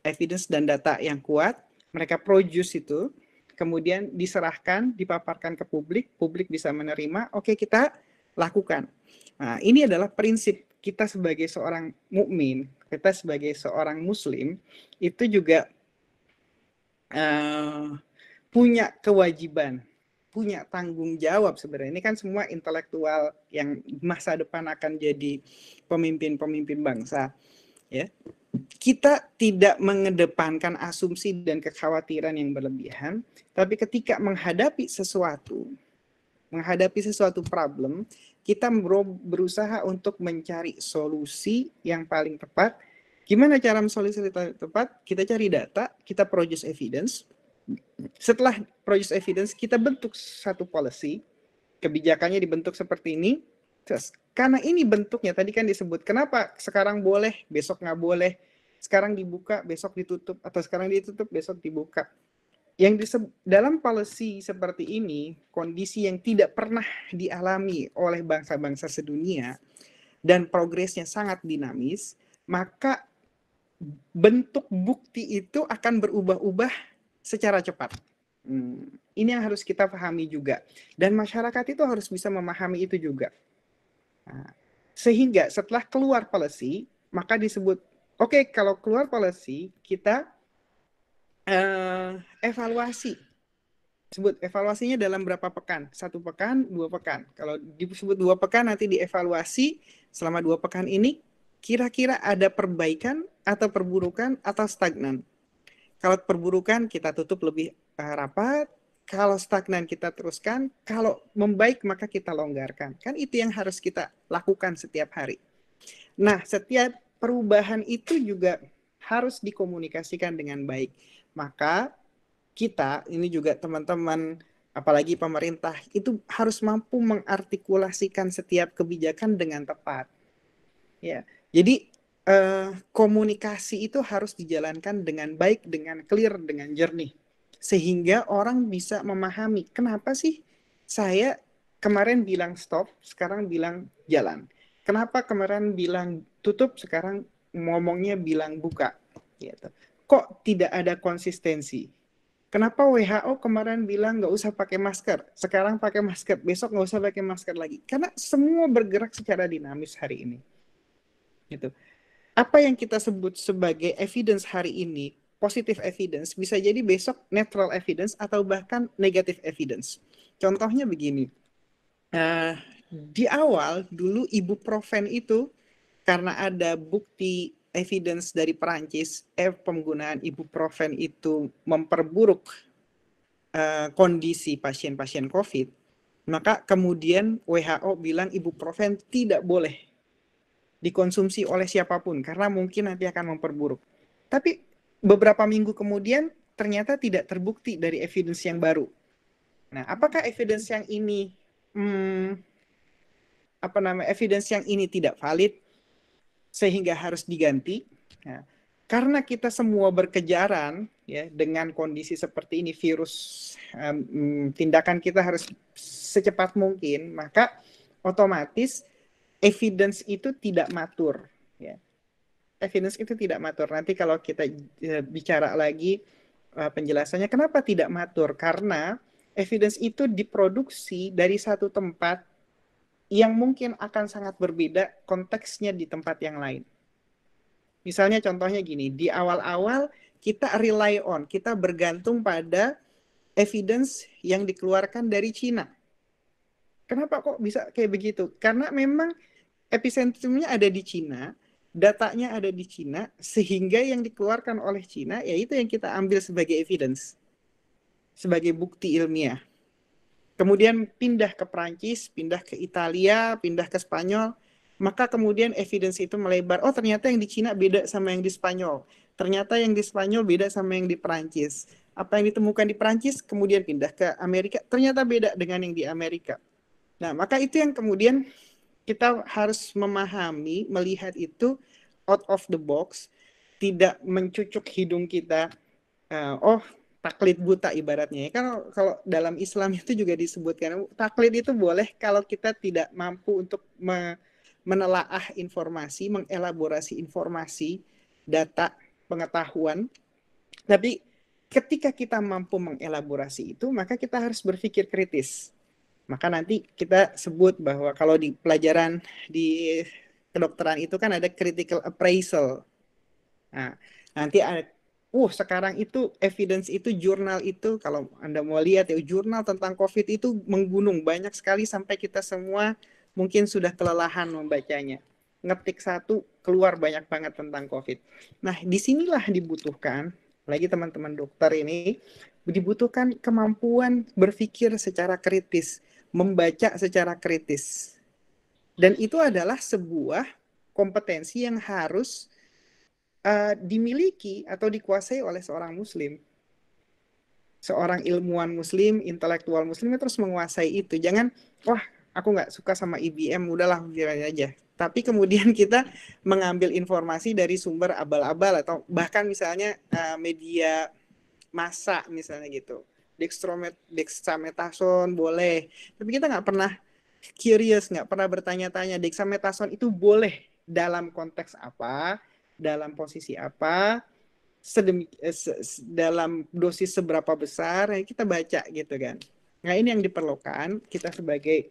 evidence dan data yang kuat. Mereka produce itu, kemudian diserahkan, dipaparkan ke publik, publik bisa menerima. Oke, kita lakukan. Nah, ini adalah prinsip kita sebagai seorang mukmin, kita sebagai seorang muslim, itu juga punya kewajiban, punya tanggung jawab sebenarnya. Ini kan semua intelektual yang masa depan akan jadi pemimpin-pemimpin bangsa. Ya. Kita tidak mengedepankan asumsi dan kekhawatiran yang berlebihan, tapi ketika menghadapi sesuatu problem, kita berusaha untuk mencari solusi yang paling tepat. Gimana cara solusi yang tepat? Kita cari data, kita produce evidence. Setelah produce evidence, kita bentuk satu policy, kebijakannya dibentuk seperti ini. Terus, karena ini bentuknya, tadi kan disebut, kenapa sekarang boleh, besok nggak boleh, sekarang dibuka, besok ditutup, atau sekarang ditutup, besok dibuka. Yang dalam policy seperti ini, kondisi yang tidak pernah dialami oleh bangsa-bangsa sedunia, dan progresnya sangat dinamis, maka bentuk bukti itu akan berubah-ubah secara cepat. Ini yang harus kita pahami juga. Dan masyarakat itu harus bisa memahami itu juga. Sehingga setelah keluar policy, maka disebut, oke, kalau keluar policy, kita evaluasi. Sebut evaluasinya dalam berapa pekan? 1 pekan, 2 pekan. Kalau disebut 2 pekan, nanti dievaluasi selama 2 pekan ini, kira-kira ada perbaikan atau perburukan atau stagnan. Kalau perburukan kita tutup lebih rapat, kalau stagnan kita teruskan, kalau membaik maka kita longgarkan. Kan itu yang harus kita lakukan setiap hari. Nah, setiap perubahan itu juga harus dikomunikasikan dengan baik. Maka kita, ini juga teman-teman, apalagi pemerintah, itu harus mampu mengartikulasikan setiap kebijakan dengan tepat. Ya, jadi komunikasi itu harus dijalankan dengan baik, dengan clear, dengan jernih. Sehingga orang bisa memahami, kenapa sih saya kemarin bilang stop, sekarang bilang jalan. Kenapa kemarin bilang tutup, sekarang ngomongnya bilang buka. Gitu. Kok tidak ada konsistensi? Kenapa WHO kemarin bilang nggak usah pakai masker, sekarang pakai masker, besok nggak usah pakai masker lagi? Karena semua bergerak secara dinamis hari ini. Gitu. Apa yang kita sebut sebagai evidence hari ini, positive evidence, bisa jadi besok neutral evidence atau bahkan negative evidence. Contohnya begini, di awal dulu ibuprofen itu karena ada bukti evidence dari Perancis, penggunaan ibuprofen itu memperburuk kondisi pasien-pasien COVID, maka kemudian WHO bilang ibuprofen tidak boleh dikonsumsi oleh siapapun karena mungkin nanti akan memperburuk. Tapi beberapa minggu kemudian ternyata tidak terbukti dari evidence yang baru. Nah, apakah evidence yang ini evidence yang ini tidak valid sehingga harus diganti? Nah, karena kita semua berkejaran ya dengan kondisi seperti ini, virus, tindakan kita harus secepat mungkin, maka otomatis evidence itu tidak matur ya. Evidence itu tidak matur. Nanti kalau kita bicara lagi penjelasannya kenapa tidak matur, karena evidence itu diproduksi dari satu tempat yang mungkin akan sangat berbeda konteksnya di tempat yang lain. Misalnya contohnya gini, di awal-awal kita rely on, kita bergantung pada evidence yang dikeluarkan dari Cina. Kenapa kok bisa kayak begitu? Karena memang epicentrumnya ada di Cina, datanya ada di Cina, sehingga yang dikeluarkan oleh Cina, yaitu yang kita ambil sebagai evidence, sebagai bukti ilmiah. Kemudian pindah ke Prancis, pindah ke Italia, pindah ke Spanyol, maka kemudian evidence itu melebar. Oh, ternyata yang di Cina beda sama yang di Spanyol. Ternyata yang di Spanyol beda sama yang di Prancis. Apa yang ditemukan di Prancis kemudian pindah ke Amerika, ternyata beda dengan yang di Amerika. Nah, maka itu yang kemudian kita harus memahami, melihat itu out of the box, tidak mencucuk hidung kita. Taklid buta ibaratnya. Kan kalau dalam Islam itu juga disebutkan taklid itu boleh kalau kita tidak mampu untuk menelaah informasi, mengelaborasi informasi, data, pengetahuan. Tapi ketika kita mampu mengelaborasi itu, maka kita harus berpikir kritis. Maka nanti kita sebut bahwa kalau di pelajaran di kedokteran itu kan ada critical appraisal. Nah, nanti ada sekarang itu evidence itu, jurnal itu, kalau Anda mau lihat ya, jurnal tentang COVID itu menggunung banyak sekali sampai kita semua mungkin sudah kelelahan membacanya. Ngetik satu, keluar banyak banget tentang COVID. Nah, disinilah dibutuhkan, lagi teman-teman dokter ini, dibutuhkan kemampuan berpikir secara kritis, membaca secara kritis. Dan itu adalah sebuah kompetensi yang harus dimiliki atau dikuasai oleh seorang muslim. Seorang ilmuwan muslim, intelektual muslim terus menguasai itu. Jangan, aku nggak suka sama IBM, udahlah biarin aja. Tapi kemudian kita mengambil informasi dari sumber abal-abal atau bahkan misalnya media massa misalnya gitu. Dexamethasone boleh, tapi kita nggak pernah curious, nggak pernah bertanya-tanya dexamethasone itu boleh dalam konteks apa, dalam posisi apa, dalam dosis seberapa besar, kita baca gitu kan. Nah, ini yang diperlukan kita sebagai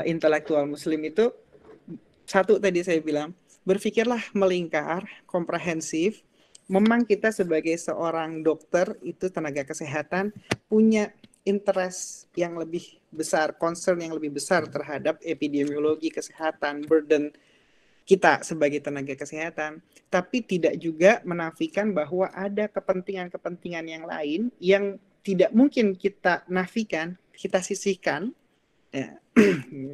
intelektual muslim itu. Satu tadi saya bilang, berpikirlah melingkar, komprehensif. Memang kita sebagai seorang dokter itu, tenaga kesehatan, punya interest yang lebih besar, concern yang lebih besar terhadap epidemiologi kesehatan, burden kita sebagai tenaga kesehatan, tapi tidak juga menafikan bahwa ada kepentingan-kepentingan yang lain yang tidak mungkin kita nafikan, kita sisihkan, ya,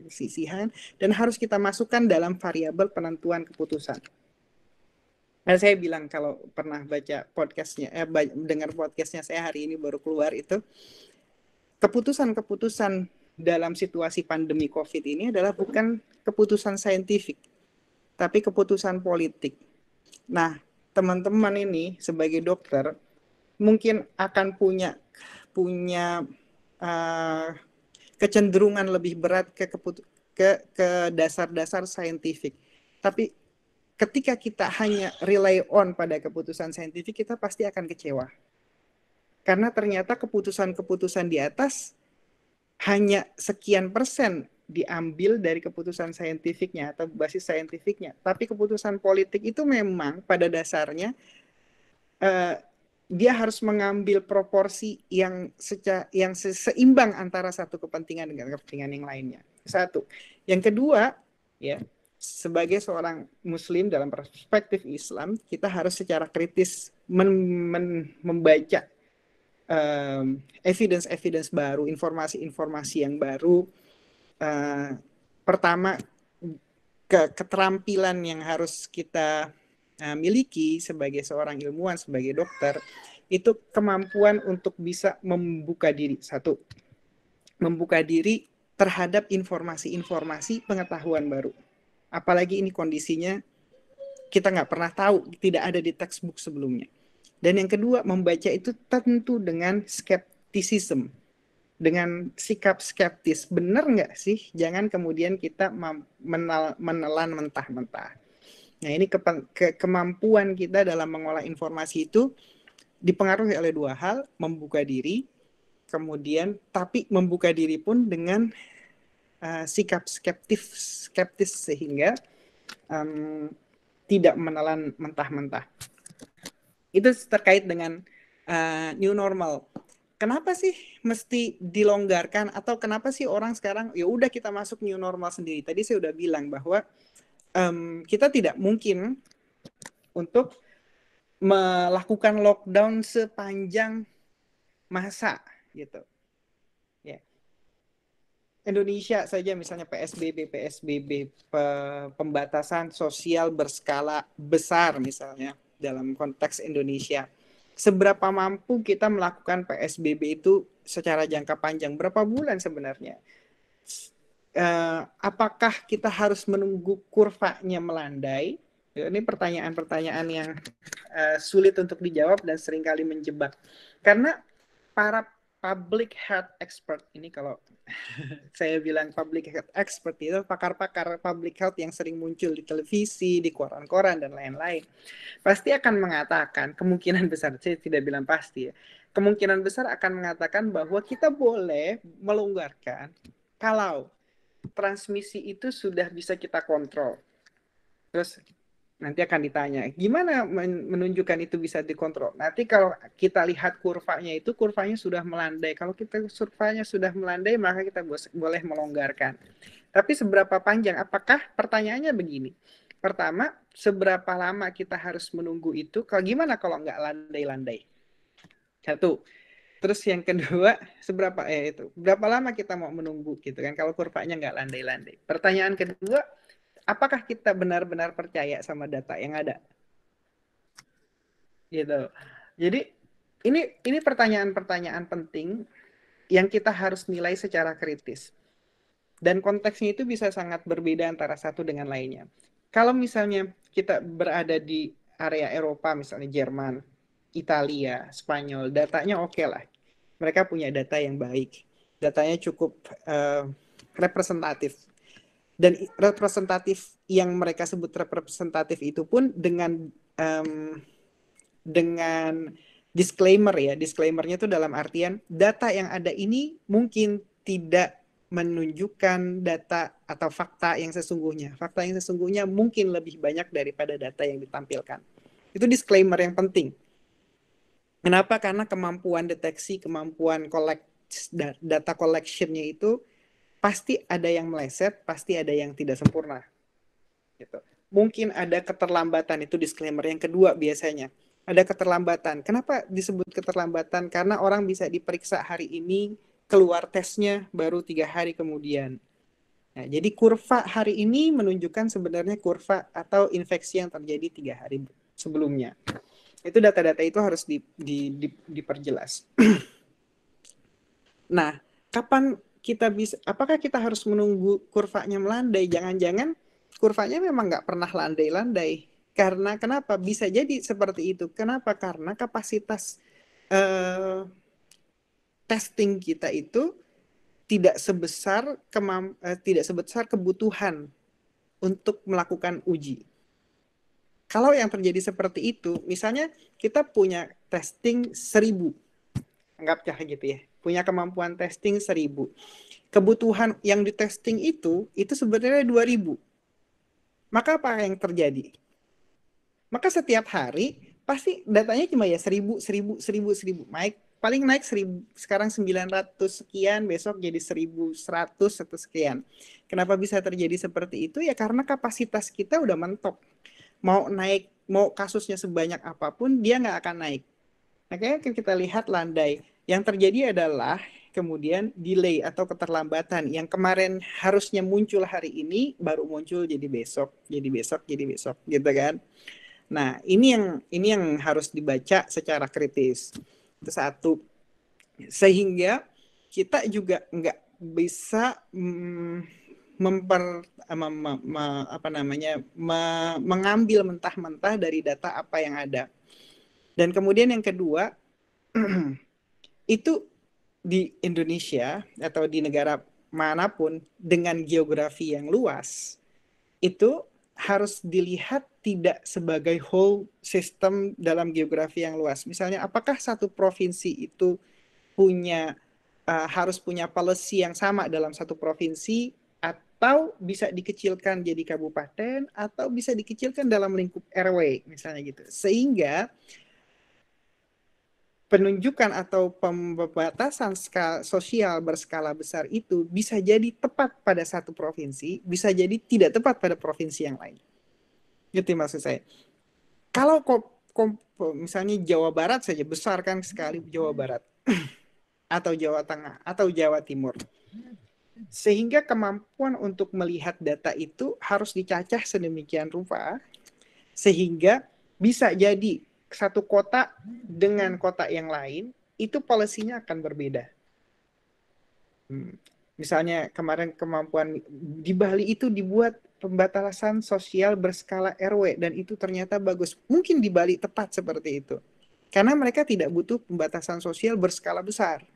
sisihan, dan harus kita masukkan dalam variabel penentuan keputusan. Nah, saya bilang kalau pernah baca podcastnya, dengar podcastnya saya hari ini baru keluar itu, keputusan-keputusan dalam situasi pandemi COVID ini adalah bukan keputusan saintifik, tapi keputusan politik. Nah, teman-teman ini sebagai dokter mungkin akan punya kecenderungan lebih berat ke dasar-dasar saintifik. Tapi ketika kita hanya rely on pada keputusan saintifik, kita pasti akan kecewa. Karena ternyata keputusan-keputusan di atas hanya sekian persen diambil dari keputusan saintifiknya atau basis saintifiknya. Tapi keputusan politik itu memang pada dasarnya dia harus mengambil proporsi yang seimbang antara satu kepentingan dengan kepentingan yang lainnya. Satu. Yang kedua, ya, sebagai seorang Muslim dalam perspektif Islam, kita harus secara kritis membaca evidence baru, informasi-informasi yang baru. Pertama, keterampilan yang harus kita miliki sebagai seorang ilmuwan, sebagai dokter, itu kemampuan untuk bisa membuka diri. Satu, membuka diri terhadap informasi-informasi pengetahuan baru. Apalagi ini kondisinya kita nggak pernah tahu, tidak ada di textbook sebelumnya. Dan yang kedua, membaca itu tentu dengan skeptisism, dengan sikap skeptis. Benar nggak sih? Jangan kemudian kita menelan mentah-mentah. Nah, ini kemampuan kita dalam mengolah informasi itu dipengaruhi oleh dua hal, membuka diri, kemudian tapi membuka diri pun dengan sikap skeptis sehingga tidak menelan mentah-mentah. Itu terkait dengan new normal. Kenapa sih mesti dilonggarkan, atau kenapa sih orang sekarang ya udah kita masuk new normal sendiri? Tadi saya udah bilang bahwa kita tidak mungkin untuk melakukan lockdown sepanjang masa gitu. Ya. Indonesia saja misalnya PSBB, pembatasan sosial berskala besar misalnya dalam konteks Indonesia. Seberapa mampu kita melakukan PSBB itu secara jangka panjang? Berapa bulan sebenarnya? Apakah kita harus menunggu kurvanya melandai? Ini pertanyaan-pertanyaan yang sulit untuk dijawab dan seringkali menjebak. Karena para public health expert ini, kalau saya bilang public health expert itu pakar-pakar public health yang sering muncul di televisi, di koran-koran dan lain-lain, pasti akan mengatakan, kemungkinan besar, saya tidak bilang pasti ya, kemungkinan besar akan mengatakan bahwa kita boleh melonggarkan kalau transmisi itu sudah bisa kita kontrol. Terus nanti akan ditanya, gimana menunjukkan itu bisa dikontrol? Nanti kalau kita lihat kurvanya itu, kurvanya sudah melandai. Kalau kita kurvanya sudah melandai, maka kita boleh melonggarkan. Tapi seberapa panjang? Apakah pertanyaannya begini? Pertama, seberapa lama kita harus menunggu itu? Kalau gimana kalau nggak landai-landai? Satu. Terus yang kedua, berapa lama kita mau menunggu gitu kan? Kalau kurvanya nggak landai-landai. Pertanyaan kedua, apakah kita benar-benar percaya sama data yang ada? Gitu. Jadi ini pertanyaan-pertanyaan penting yang kita harus nilai secara kritis. Dan konteksnya itu bisa sangat berbeda antara satu dengan lainnya. Kalau misalnya kita berada di area Eropa, misalnya Jerman, Italia, Spanyol, datanya oke lah. Mereka punya data yang baik. Datanya cukup representatif. Dan representatif yang mereka sebut representatif itu pun dengan disclaimer ya. Disclaimernya itu dalam artian data yang ada ini mungkin tidak menunjukkan data atau fakta yang sesungguhnya. Fakta yang sesungguhnya mungkin lebih banyak daripada data yang ditampilkan. Itu disclaimer yang penting. Kenapa? Karena kemampuan deteksi, kemampuan data collection-nya itu pasti ada yang meleset, pasti ada yang tidak sempurna. Gitu. Mungkin ada keterlambatan, itu disclaimer yang kedua biasanya. Ada keterlambatan. Kenapa disebut keterlambatan? Karena orang bisa diperiksa hari ini, keluar tesnya baru 3 hari kemudian. Nah, jadi kurva hari ini menunjukkan sebenarnya kurva atau infeksi yang terjadi 3 hari sebelumnya. Itu data-data itu harus diperjelas. Nah, kapan apakah kita harus menunggu kurvanya melandai? Jangan-jangan kurvanya memang nggak pernah landai-landai. Karena kenapa? Bisa jadi seperti itu. Kenapa? Karena kapasitas testing kita itu tidak sebesar kebutuhan untuk melakukan uji. Kalau yang terjadi seperti itu, misalnya kita punya testing 1000, anggap gitu ya. Punya kemampuan testing 1000. Kebutuhan yang di testing itu sebenarnya 2000. Maka apa yang terjadi? Maka setiap hari pasti datanya cuma ya 1000. paling naik 1000, sekarang 900 sekian, besok jadi 1100 atau sekian. Kenapa bisa terjadi seperti itu? Ya karena kapasitas kita udah mentok. Mau naik, mau kasusnya sebanyak apapun, dia nggak akan naik. Makanya kita lihat landai. Yang terjadi adalah kemudian delay atau keterlambatan. Yang kemarin harusnya muncul hari ini, baru muncul jadi besok, jadi besok, jadi besok, gitu kan. Nah, ini yang harus dibaca secara kritis. Itu satu. Sehingga kita juga nggak bisa mengambil mentah-mentah dari data apa yang ada. Dan kemudian yang kedua, itu di Indonesia atau di negara manapun dengan geografi yang luas, itu harus dilihat tidak sebagai whole system dalam geografi yang luas. Misalnya, apakah satu provinsi itu harus punya policy yang sama dalam satu provinsi, atau bisa dikecilkan jadi kabupaten, atau bisa dikecilkan dalam lingkup RW, misalnya gitu. Sehingga penunjukan atau pembatasan sosial berskala besar itu bisa jadi tepat pada satu provinsi, bisa jadi tidak tepat pada provinsi yang lain. Gitu maksud saya. Kalau misalnya Jawa Barat saja, besar kan sekali Jawa Barat, atau Jawa Tengah, atau Jawa Timur. Sehingga kemampuan untuk melihat data itu harus dicacah sedemikian rupa, sehingga bisa jadi satu kota dengan kota yang lain, itu policy-nya akan berbeda. Misalnya kemarin kemampuan di Bali itu dibuat pembatasan sosial berskala RW, dan itu ternyata bagus. Mungkin di Bali tepat seperti itu. Karena mereka tidak butuh pembatasan sosial berskala besar.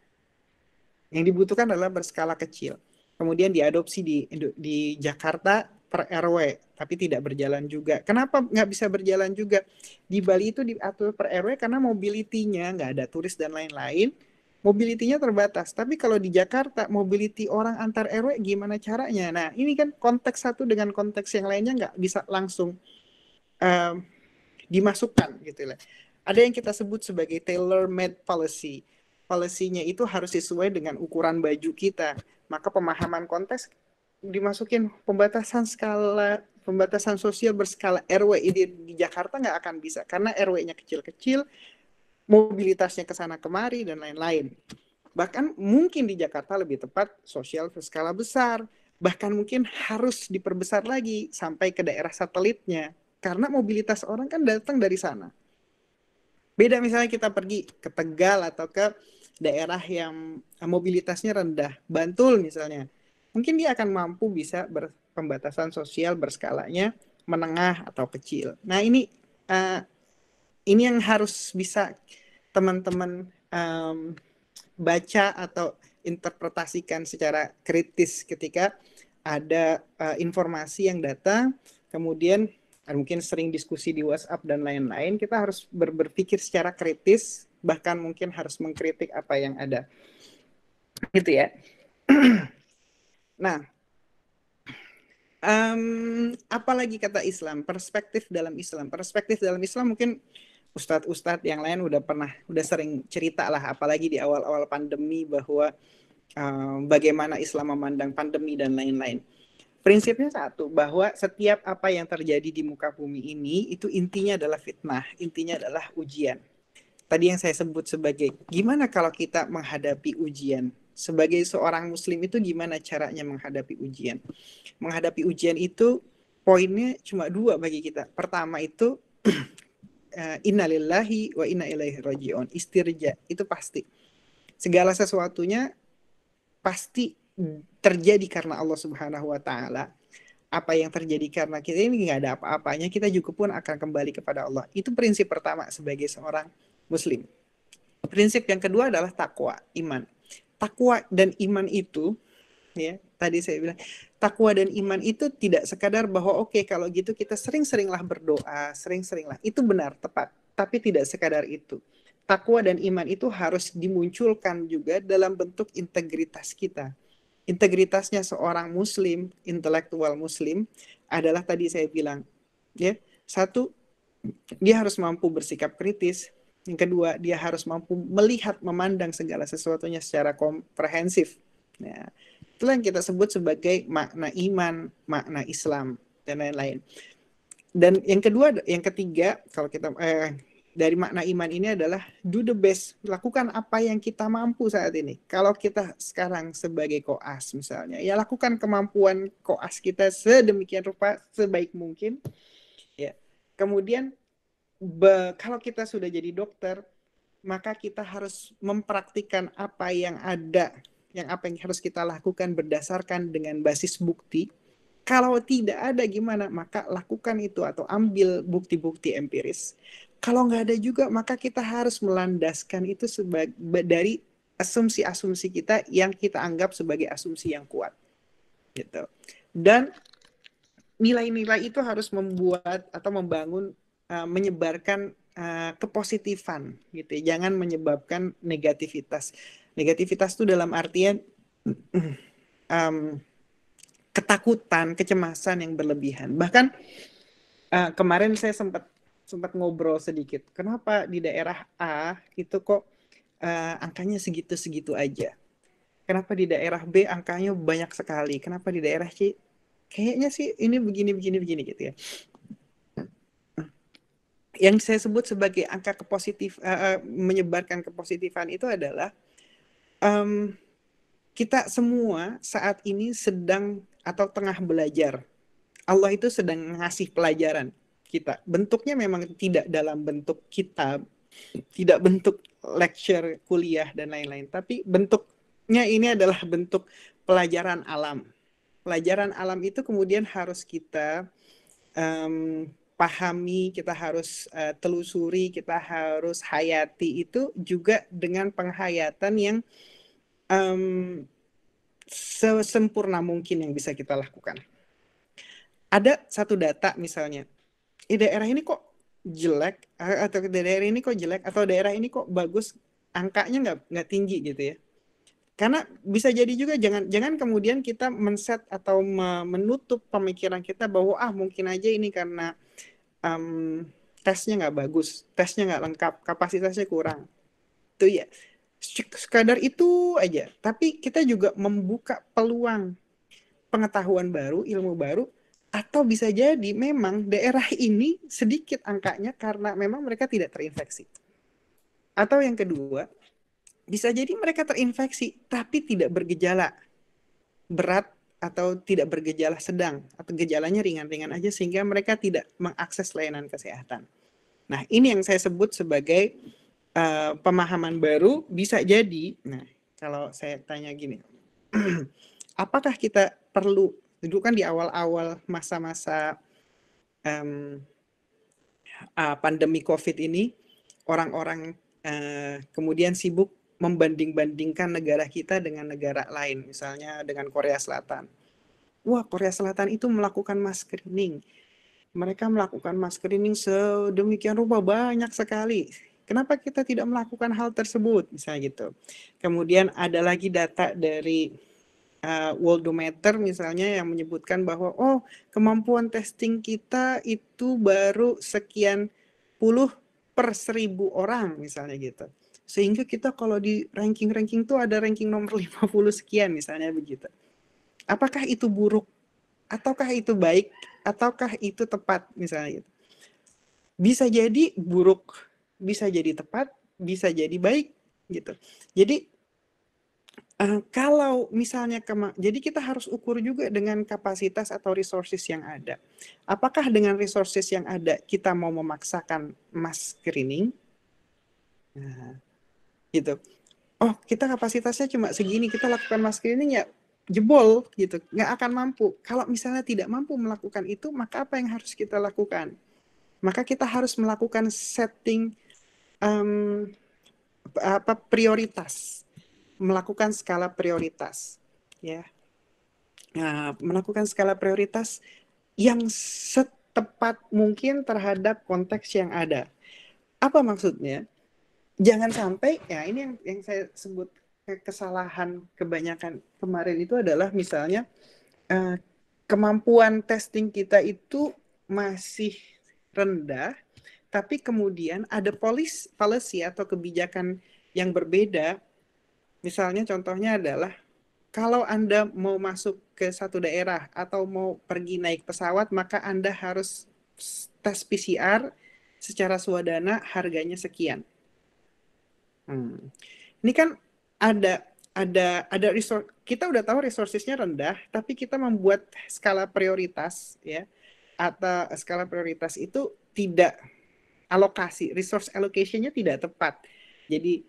Yang dibutuhkan adalah berskala kecil. Kemudian diadopsi di Jakarta per RW, tapi tidak berjalan juga. Kenapa nggak bisa berjalan juga? Di Bali itu diatur per RW karena mobility-nya nggak ada turis dan lain-lain. Mobility-nya terbatas. Tapi kalau di Jakarta, mobility orang antar RW gimana caranya? Nah, ini kan konteks satu dengan konteks yang lainnya nggak bisa langsung dimasukkan gitu lah. Ada yang kita sebut sebagai tailor-made policy. Policy-nya itu harus sesuai dengan ukuran baju kita. Maka pemahaman konteks dimasukin pembatasan sosial berskala RW di Jakarta nggak akan bisa karena RW-nya kecil-kecil, mobilitasnya ke sana kemari dan lain-lain. Bahkan mungkin di Jakarta lebih tepat sosial berskala besar, bahkan mungkin harus diperbesar lagi sampai ke daerah satelitnya karena mobilitas orang kan datang dari sana. Beda misalnya kita pergi ke Tegal atau ke daerah yang mobilitasnya rendah, Bantul misalnya, mungkin dia akan mampu bisa pembatasan sosial berskalanya menengah atau kecil. Nah ini yang harus bisa teman-teman baca atau interpretasikan secara kritis ketika ada informasi yang datang, kemudian mungkin sering diskusi di WhatsApp dan lain-lain, kita harus berpikir secara kritis, bahkan mungkin harus mengkritik apa yang ada. Gitu ya. Nah, apalagi kata Islam, perspektif dalam Islam. Perspektif dalam Islam mungkin ustadz-ustadz yang lain udah sering cerita lah, apalagi di awal-awal pandemi bahwa bagaimana Islam memandang pandemi dan lain-lain. Prinsipnya satu, bahwa setiap apa yang terjadi di muka bumi ini itu intinya adalah fitnah, intinya adalah ujian. Tadi yang saya sebut sebagai gimana kalau kita menghadapi ujian. Sebagai seorang muslim itu gimana caranya menghadapi ujian. Menghadapi ujian itu poinnya cuma dua bagi kita. Pertama itu innalillahi wa inna ilaihi raji'un. Istirja, itu pasti. Segala sesuatunya pasti terjadi karena Allah Subhanahu wa taala. Apa yang terjadi karena kita ini nggak ada apa-apanya, kita juga pun akan kembali kepada Allah. Itu prinsip pertama sebagai seorang muslim. Prinsip yang kedua adalah takwa, iman. Takwa dan iman itu, ya, tadi saya bilang, takwa dan iman itu tidak sekadar bahwa oke, kalau gitu kita sering-seringlah berdoa, sering-seringlah. Itu benar, tepat. Tapi tidak sekadar itu. Takwa dan iman itu harus dimunculkan juga dalam bentuk integritas kita. Integritasnya seorang muslim, intelektual muslim adalah tadi saya bilang, ya, satu, dia harus mampu bersikap kritis, Yang kedua, dia harus mampu melihat, memandang segala sesuatunya secara komprehensif. Nah, itulah yang kita sebut sebagai makna iman, makna Islam, dan lain-lain. Dan yang kedua, yang ketiga, kalau kita dari makna iman ini adalah do the best, lakukan apa yang kita mampu saat ini. Kalau kita sekarang sebagai koas misalnya, ya lakukan kemampuan koas kita sedemikian rupa, sebaik mungkin. Ya. Kemudian kalau kita sudah jadi dokter, maka kita harus mempraktikkan apa yang ada, apa yang harus kita lakukan berdasarkan dengan basis bukti. Kalau tidak ada gimana, maka lakukan itu atau ambil bukti-bukti empiris. Kalau nggak ada juga, maka kita harus melandaskan itu dari asumsi-asumsi kita yang kita anggap sebagai asumsi yang kuat. Gitu. Dan nilai-nilai itu harus membuat atau membangun, menyebarkan kepositifan, gitu. Jangan menyebabkan negativitas. Negativitas itu dalam artian ketakutan, kecemasan yang berlebihan. Bahkan kemarin saya sempat ngobrol sedikit. Kenapa di daerah A itu kok angkanya segitu-segitu aja? Kenapa di daerah B angkanya banyak sekali? Kenapa di daerah C kayaknya sih ini begini gitu ya? Yang saya sebut sebagai angka menyebarkan kepositifan itu adalah kita semua saat ini sedang atau tengah belajar. Allah itu sedang ngasih pelajaran kita. Bentuknya memang tidak dalam bentuk kitab, tidak bentuk lecture, kuliah, dan lain-lain. Tapi bentuknya ini adalah bentuk pelajaran alam. Pelajaran alam itu kemudian harus kita pahami, kita harus telusuri, kita harus hayati itu juga dengan penghayatan yang sesempurna mungkin yang bisa kita lakukan. Ada satu data misalnya, daerah ini kok jelek, atau daerah ini kok jelek, atau daerah ini kok bagus, angkanya nggak tinggi gitu ya. Karena bisa jadi juga jangan kemudian kita men-set atau menutup pemikiran kita bahwa mungkin aja ini karena tesnya nggak bagus, tesnya nggak lengkap, kapasitasnya kurang. Itu ya sekadar itu aja. Tapi kita juga membuka peluang pengetahuan baru, ilmu baru, atau bisa jadi memang daerah ini sedikit angkanya karena memang mereka tidak terinfeksi. Atau yang kedua, bisa jadi mereka terinfeksi tapi tidak bergejala berat atau tidak bergejala sedang, atau gejalanya ringan-ringan aja sehingga mereka tidak mengakses layanan kesehatan. Nah, ini yang saya sebut sebagai pemahaman baru. Bisa jadi, nah kalau saya tanya gini, apakah kita perlu, dulu kan di awal-awal masa-masa pandemi COVID ini, orang-orang kemudian sibuk membanding-bandingkan negara kita dengan negara lain, misalnya dengan Korea Selatan. Wah, Korea Selatan itu melakukan mass screening. Mereka melakukan mass screening sedemikian rupa banyak sekali. Kenapa kita tidak melakukan hal tersebut? Misalnya gitu. Kemudian ada lagi data dari Worldometer misalnya yang menyebutkan bahwa kemampuan testing kita itu baru sekian puluh per 1.000 orang misalnya gitu. Sehingga kita kalau di ranking-ranking tuh ada ranking nomor 50 sekian misalnya begitu. Apakah itu buruk? Ataukah itu baik? Ataukah itu tepat misalnya gitu. Bisa jadi buruk, bisa jadi tepat, bisa jadi baik gitu. Jadi kalau misalnya jadi kita harus ukur juga dengan kapasitas atau resources yang ada. Apakah dengan resources yang ada kita mau memaksakan mass screening? Nah, gitu. Kita kapasitasnya cuma segini, kita lakukan mass screening ya jebol gitu, nggak akan mampu. Kalau misalnya tidak mampu melakukan itu, maka apa yang harus kita lakukan? Maka kita harus melakukan setting prioritas, melakukan skala prioritas, ya. Nah, melakukan skala prioritas yang setepat mungkin terhadap konteks yang ada. Apa maksudnya? Jangan sampai, ya ini yang saya sebut kesalahan kebanyakan kemarin itu adalah misalnya kemampuan testing kita itu masih rendah, tapi kemudian ada policy atau kebijakan yang berbeda. Misalnya contohnya adalah kalau Anda mau masuk ke satu daerah atau mau pergi naik pesawat, maka Anda harus tes PCR secara swadana harganya sekian. Ini kan ada resource, kita udah tahu resourcesnya rendah, tapi kita membuat skala prioritas ya, atau skala prioritas itu tidak resource allocation-nya tidak tepat. Jadi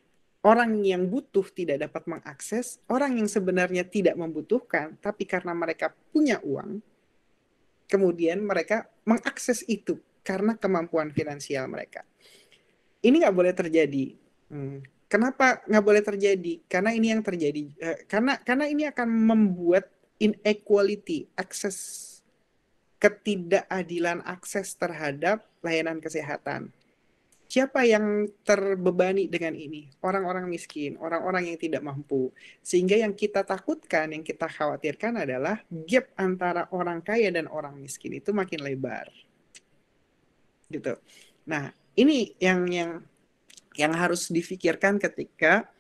orang yang butuh tidak dapat mengakses, orang yang sebenarnya tidak membutuhkan, tapi karena mereka punya uang, kemudian mereka mengakses itu karena kemampuan finansial mereka. Ini nggak boleh terjadi. Kenapa nggak boleh terjadi? Karena ini yang terjadi. Karena ini akan membuat inequality, ketidakadilan akses terhadap layanan kesehatan. Siapa yang terbebani dengan ini? Orang-orang miskin, orang-orang yang tidak mampu. Sehingga yang kita takutkan, yang kita khawatirkan adalah gap antara orang kaya dan orang miskin itu makin lebar. Gitu. Nah, ini yang harus difikirkan ketika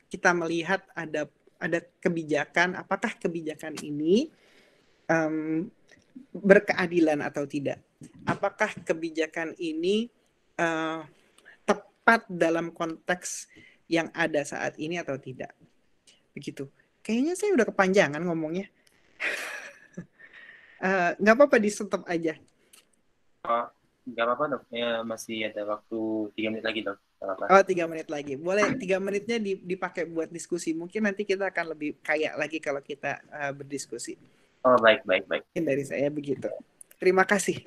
kita melihat ada kebijakan, apakah kebijakan ini berkeadilan atau tidak? Apakah kebijakan ini tepat dalam konteks yang ada saat ini atau tidak? Begitu. Kayaknya saya udah kepanjangan ngomongnya. Nggak apa-apa, di stop aja. Nggak apa-apa dok, ya, masih ada waktu 3 menit lagi dok. Oh, 3 menit lagi. Boleh 3 menitnya dipakai buat diskusi. Mungkin nanti kita akan lebih kaya lagi kalau kita berdiskusi. Oh, baik. Mungkin dari saya begitu. Terima kasih.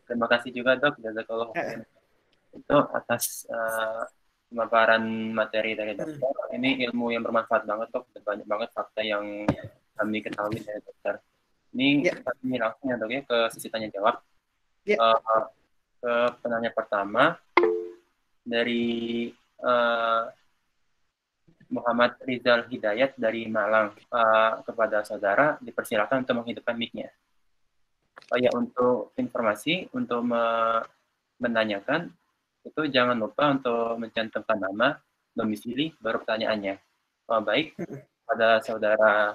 Terima kasih juga dok, jazakallah khairan. Itu atas pemaparan materi dari dokter. Ini ilmu yang bermanfaat banget dok, banyak banget fakta yang kami ketahui dari dokter. Ini kami langsung ya dok ya ke sesi tanya jawab. Ke penanya pertama dari Muhammad Rizal Hidayat dari Malang. Kepada saudara dipersilakan untuk menghidupkan mic-nya. Ya, untuk informasi, untuk menanyakan itu jangan lupa untuk mencantumkan nama, domisili, baru pertanyaannya. Baik, pada saudara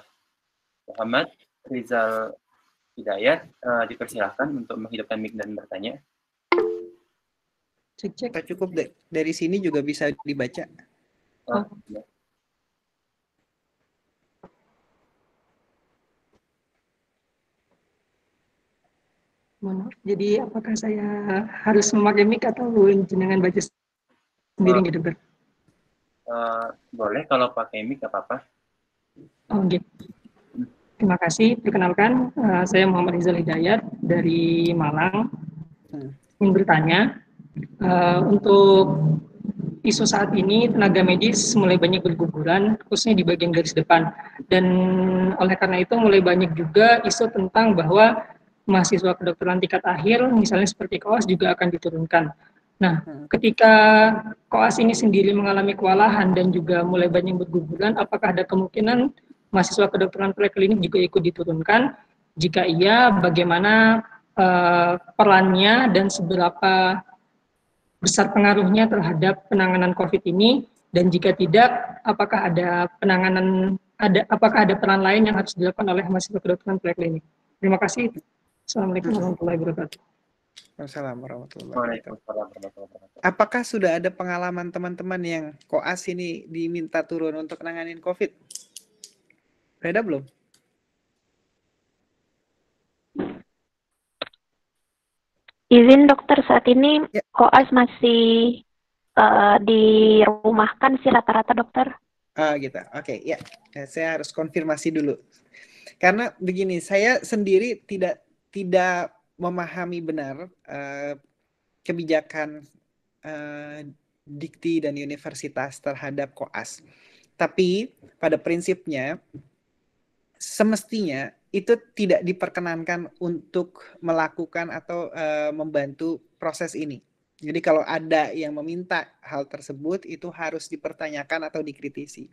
Muhammad Rizal Hidayat, dipersilakan untuk menghidupkan mic dan bertanya. Cek. Cukup dari sini juga bisa dibaca. Ya. Jadi apakah saya harus memakai mic atau jenengan baca sendiri gitu, dokter? Boleh, kalau pakai mic nggak apa-apa. Oh, gitu. Terima kasih. Perkenalkan, saya Muhammad Rizal Hidayat dari Malang. Ingin bertanya, untuk isu saat ini tenaga medis mulai banyak berguguran, khususnya di bagian garis depan. Dan oleh karena itu mulai banyak juga isu tentang bahwa mahasiswa kedokteran tingkat akhir, misalnya seperti koas, juga akan diturunkan. Nah, ketika koas ini sendiri mengalami kewalahan dan juga mulai banyak berguguran, apakah ada kemungkinan mahasiswa kedokteran preklinik juga ikut diturunkan? Jika iya, bagaimana perannya dan seberapa besar pengaruhnya terhadap penanganan COVID ini? Dan jika tidak, apakah ada peran lain yang harus dilakukan oleh mahasiswa kedokteran preklinik? Terima kasih. Assalamualaikum warahmatullahi wabarakatuh. Waalaikumsalam warahmatullahi wabarakatuh. Apakah sudah ada pengalaman teman-teman yang koas ini diminta turun untuk nanganin COVID? Ada belum? Izin dokter, saat ini koas masih dirumahkan sih rata-rata dokter. Gitu. Oke, ya. Saya harus konfirmasi dulu. Karena begini, saya sendiri tidak memahami benar kebijakan dikti dan universitas terhadap koas. Tapi pada prinsipnya semestinya itu tidak diperkenankan untuk melakukan atau membantu proses ini. Jadi kalau ada yang meminta hal tersebut itu harus dipertanyakan atau dikritisi.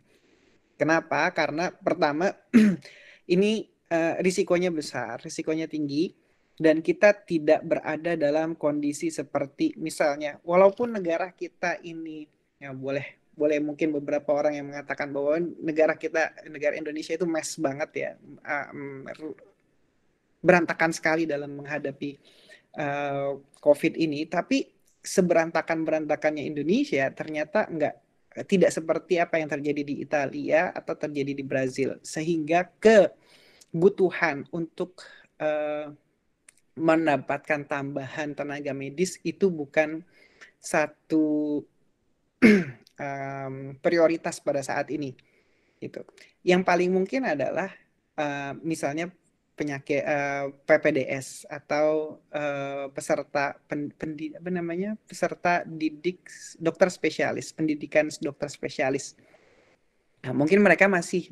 Kenapa? Karena pertama ini risikonya besar, risikonya tinggi. dan kita tidak berada dalam kondisi seperti misalnya, walaupun negara kita ini ya boleh mungkin beberapa orang yang mengatakan bahwa negara Indonesia itu mess banget ya, berantakan sekali dalam menghadapi COVID ini, tapi seberantakan-berantakannya Indonesia ternyata tidak seperti apa yang terjadi di Italia atau terjadi di Brazil, sehingga kebutuhan untuk mendapatkan tambahan tenaga medis itu bukan satu prioritas pada saat ini. Gitu. Yang paling mungkin adalah misalnya penyakit PPDS atau peserta peserta didik dokter spesialis, pendidikan dokter spesialis. Nah, mungkin mereka masih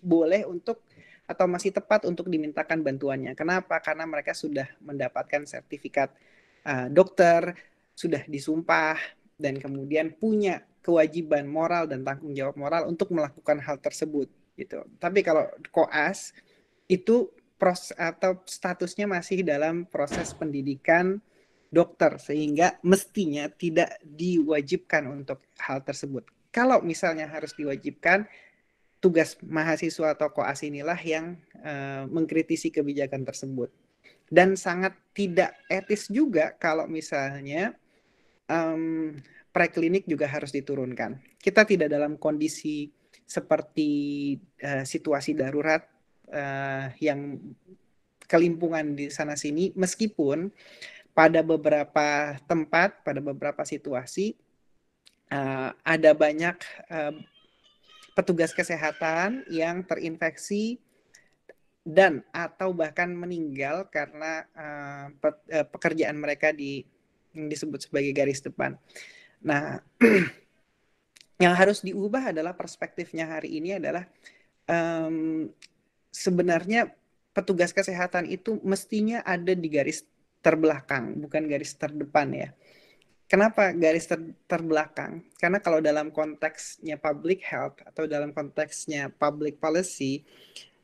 boleh untuk atau masih tepat untuk dimintakan bantuannya. Kenapa? Karena mereka sudah mendapatkan sertifikat dokter, sudah disumpah, dan kemudian punya kewajiban moral dan tanggung jawab moral untuk melakukan hal tersebut. Gitu. Tapi kalau koas itu atau statusnya masih dalam proses pendidikan dokter, sehingga mestinya tidak diwajibkan untuk hal tersebut. Kalau misalnya harus diwajibkan, tugas mahasiswa atau koas inilah yang mengkritisi kebijakan tersebut. Dan sangat tidak etis juga kalau misalnya preklinik juga harus diturunkan. Kita tidak dalam kondisi seperti situasi darurat yang kelimpungan di sana sini, meskipun pada beberapa tempat, pada beberapa situasi ada banyak petugas kesehatan yang terinfeksi dan atau bahkan meninggal karena pekerjaan mereka yang disebut sebagai garis depan. Nah, yang harus diubah adalah perspektifnya hari ini adalah sebenarnya petugas kesehatan itu mestinya ada di garis terbelakang, bukan garis terdepan ya. Kenapa garis terbelakang? Karena kalau dalam konteksnya public health atau dalam konteksnya public policy,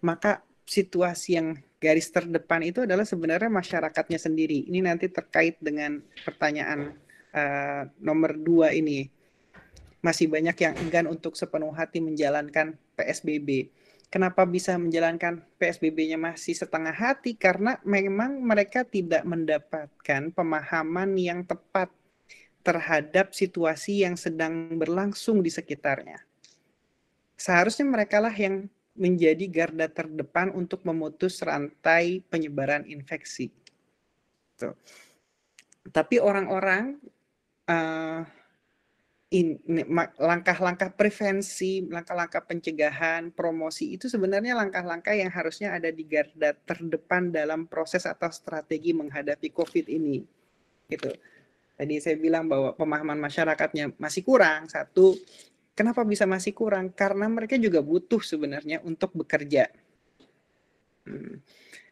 maka situasi yang garis terdepan itu adalah sebenarnya masyarakatnya sendiri. Ini nanti terkait dengan pertanyaan nomor 2 ini. Masih banyak yang enggan untuk sepenuh hati menjalankan PSBB. Kenapa bisa menjalankan PSBB-nya masih setengah hati? Karena memang mereka tidak mendapatkan pemahaman yang tepat terhadap situasi yang sedang berlangsung di sekitarnya. Seharusnya mereka lah yang menjadi garda terdepan untuk memutus rantai penyebaran infeksi. Tuh. Tapi orang-orang langkah-langkah prevensi, langkah-langkah pencegahan, promosi itu sebenarnya langkah-langkah yang harusnya ada di garda terdepan dalam proses atau strategi menghadapi COVID ini. Gitu. Tadi saya bilang bahwa pemahaman masyarakatnya masih kurang. Satu, kenapa bisa masih kurang? Karena mereka juga butuh sebenarnya untuk bekerja.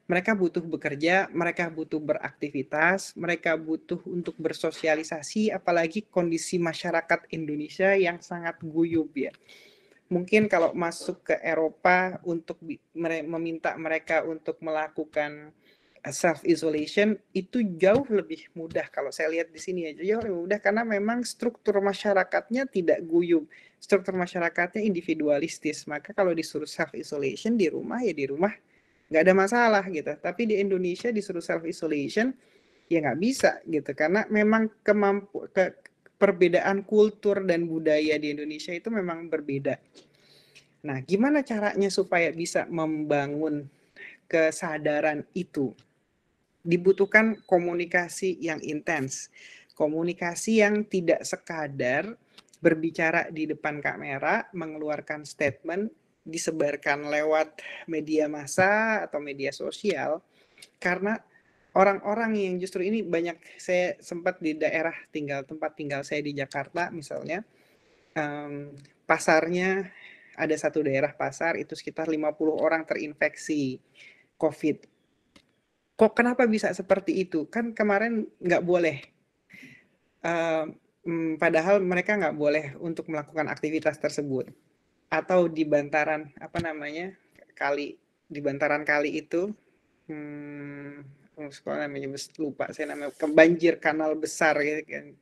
Mereka butuh bekerja, mereka butuh beraktivitas, mereka butuh untuk bersosialisasi, apalagi kondisi masyarakat Indonesia yang sangat guyup ya. Mungkin kalau masuk ke Eropa untuk meminta mereka untuk melakukan self-isolation itu jauh lebih mudah. Kalau saya lihat di sini aja jauh lebih mudah karena memang struktur masyarakatnya tidak guyup. Struktur masyarakatnya individualistis. Maka kalau disuruh self-isolation di rumah ya di rumah nggak ada masalah gitu. Tapi di Indonesia disuruh self-isolation ya nggak bisa gitu. Karena memang perbedaan kultur dan budaya di Indonesia itu memang berbeda. Nah, gimana caranya supaya bisa membangun kesadaran itu? Dibutuhkan komunikasi yang intens. Komunikasi yang tidak sekadar berbicara di depan kamera, mengeluarkan statement, disebarkan lewat media massa atau media sosial, karena orang-orang yang justru ini banyak, saya sempat di tempat tinggal saya di Jakarta misalnya, pasarnya ada satu daerah pasar itu sekitar 50 orang terinfeksi COVID. Kok kenapa bisa seperti itu? Kan kemarin nggak boleh. Padahal mereka nggak boleh untuk melakukan aktivitas tersebut. Atau di bantaran kali itu sekolah namanya lupa saya namanya banjir kanal besar ya kan,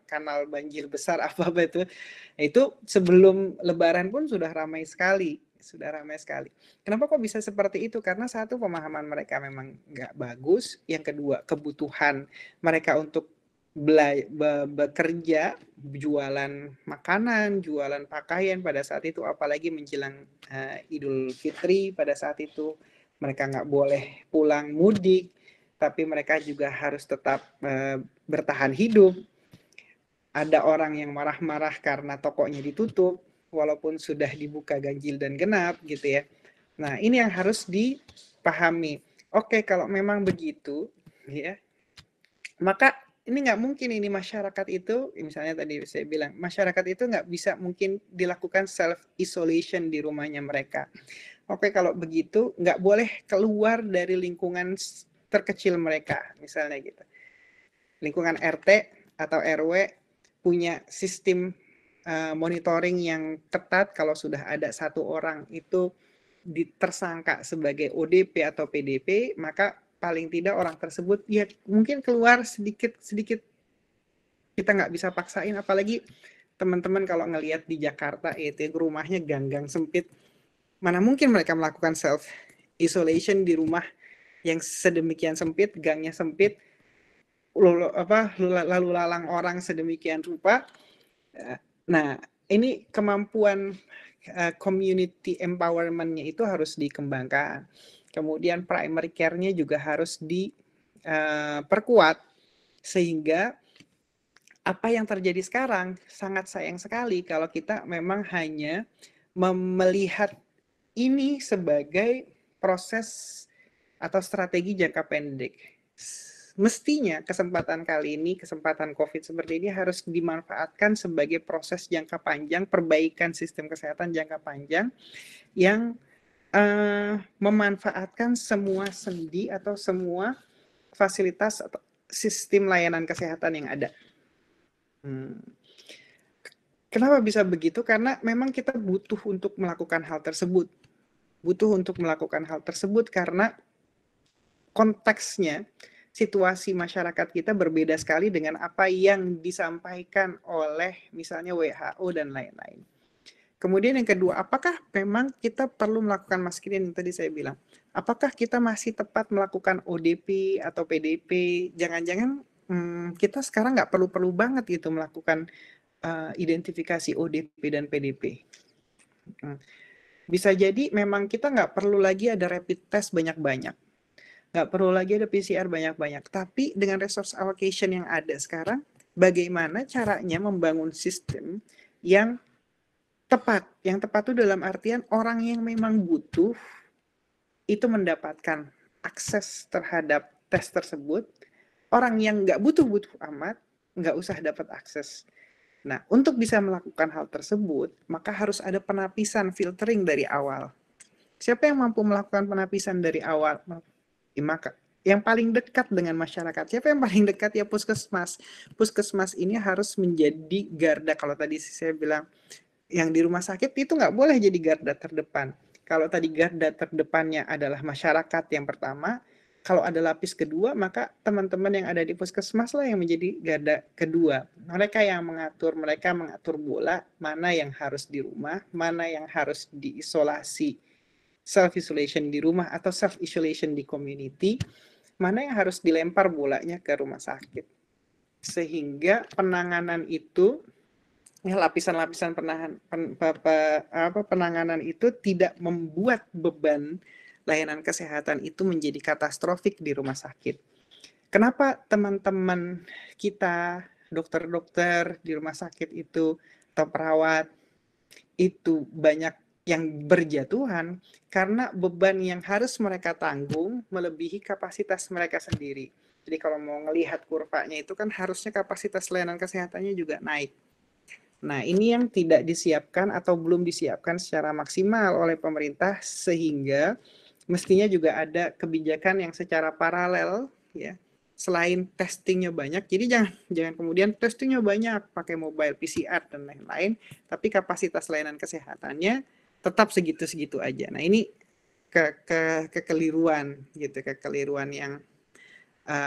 kanal banjir besar apa itu sebelum Lebaran pun sudah ramai sekali. Kenapa kok bisa seperti itu? Karena satu, pemahaman mereka memang nggak bagus. Yang kedua, kebutuhan mereka untuk bekerja, jualan makanan, jualan pakaian pada saat itu, apalagi menjelang Idul Fitri pada saat itu, mereka nggak boleh pulang mudik, tapi mereka juga harus tetap bertahan hidup. Ada orang yang marah-marah karena tokonya ditutup, walaupun sudah dibuka ganjil dan genap gitu ya. Nah, ini yang harus dipahami. Oke, kalau memang begitu, ya, maka ini nggak mungkin ini masyarakat itu, misalnya tadi saya bilang, masyarakat itu nggak bisa mungkin dilakukan self-isolation di rumahnya mereka. Oke, kalau begitu nggak boleh keluar dari lingkungan terkecil mereka, misalnya gitu. Lingkungan RT atau RW punya sistem monitoring yang ketat. Kalau sudah ada satu orang itu tersangka sebagai ODP atau PDP, maka paling tidak orang tersebut ya mungkin keluar sedikit kita nggak bisa paksain, apalagi teman-teman kalau ngelihat di Jakarta itu rumahnya gang-gang sempit, mana mungkin mereka melakukan self isolation di rumah yang sedemikian sempit, gangnya sempit, lalu lalang orang sedemikian rupa. Nah, ini kemampuan community empowerment-nya itu harus dikembangkan. Kemudian primary care-nya juga harus diperkuat, sehingga apa yang terjadi sekarang sangat sayang sekali kalau kita memang hanya melihat ini sebagai proses atau strategi jangka pendek. Mestinya kesempatan kali ini, kesempatan COVID seperti ini harus dimanfaatkan sebagai proses jangka panjang, perbaikan sistem kesehatan jangka panjang yang memanfaatkan semua sendi atau semua fasilitas atau sistem layanan kesehatan yang ada. Kenapa bisa begitu? Karena memang kita butuh untuk melakukan hal tersebut. Karena konteksnya, situasi masyarakat kita berbeda sekali dengan apa yang disampaikan oleh misalnya WHO dan lain-lain. Kemudian yang kedua, apakah memang kita perlu melakukan masker yang tadi saya bilang? Apakah kita masih tepat melakukan ODP atau PDP? Jangan-jangan kita sekarang nggak perlu banget gitu melakukan identifikasi ODP dan PDP. Bisa jadi memang kita nggak perlu lagi ada rapid test banyak-banyak. Nggak perlu lagi ada PCR banyak-banyak. Tapi dengan resource allocation yang ada sekarang, bagaimana caranya membangun sistem yang tepat. Yang tepat itu dalam artian orang yang memang butuh itu mendapatkan akses terhadap tes tersebut. Orang yang nggak butuh-butuh amat, nggak usah dapat akses. Nah, untuk bisa melakukan hal tersebut, maka harus ada penapisan filtering dari awal. Siapa yang mampu melakukan penapisan dari awal? Maka yang paling dekat dengan masyarakat. Siapa yang paling dekat? Ya puskesmas. Puskesmas ini harus menjadi garda. Kalau tadi saya bilang, yang di rumah sakit itu nggak boleh jadi garda terdepan. Kalau tadi garda terdepannya adalah masyarakat yang pertama, kalau ada lapis kedua, maka teman-teman yang ada di puskesmas lah yang menjadi garda kedua. Mereka mengatur bola, mana yang harus di rumah, mana yang harus diisolasi, self-isolation di rumah atau self-isolation di community, mana yang harus dilempar bolanya ke rumah sakit. Sehingga penanganan itu, lapisan-lapisan penanganan itu tidak membuat beban layanan kesehatan itu menjadi katastrofik di rumah sakit. Kenapa teman-teman kita, dokter-dokter di rumah sakit itu, atau perawat, itu banyak yang berjatuhan? Karena beban yang harus mereka tanggung melebihi kapasitas mereka sendiri. Jadi kalau mau ngelihat kurvanya itu kan harusnya kapasitas layanan kesehatannya juga naik. Nah, ini yang tidak disiapkan atau belum disiapkan secara maksimal oleh pemerintah, sehingga mestinya juga ada kebijakan yang secara paralel ya. Selain testingnya banyak, jadi jangan kemudian testingnya banyak pakai mobile PCR dan lain-lain, tapi kapasitas layanan kesehatannya tetap segitu-segitu aja. Nah, ini kekeliruan gitu, kekeliruan yang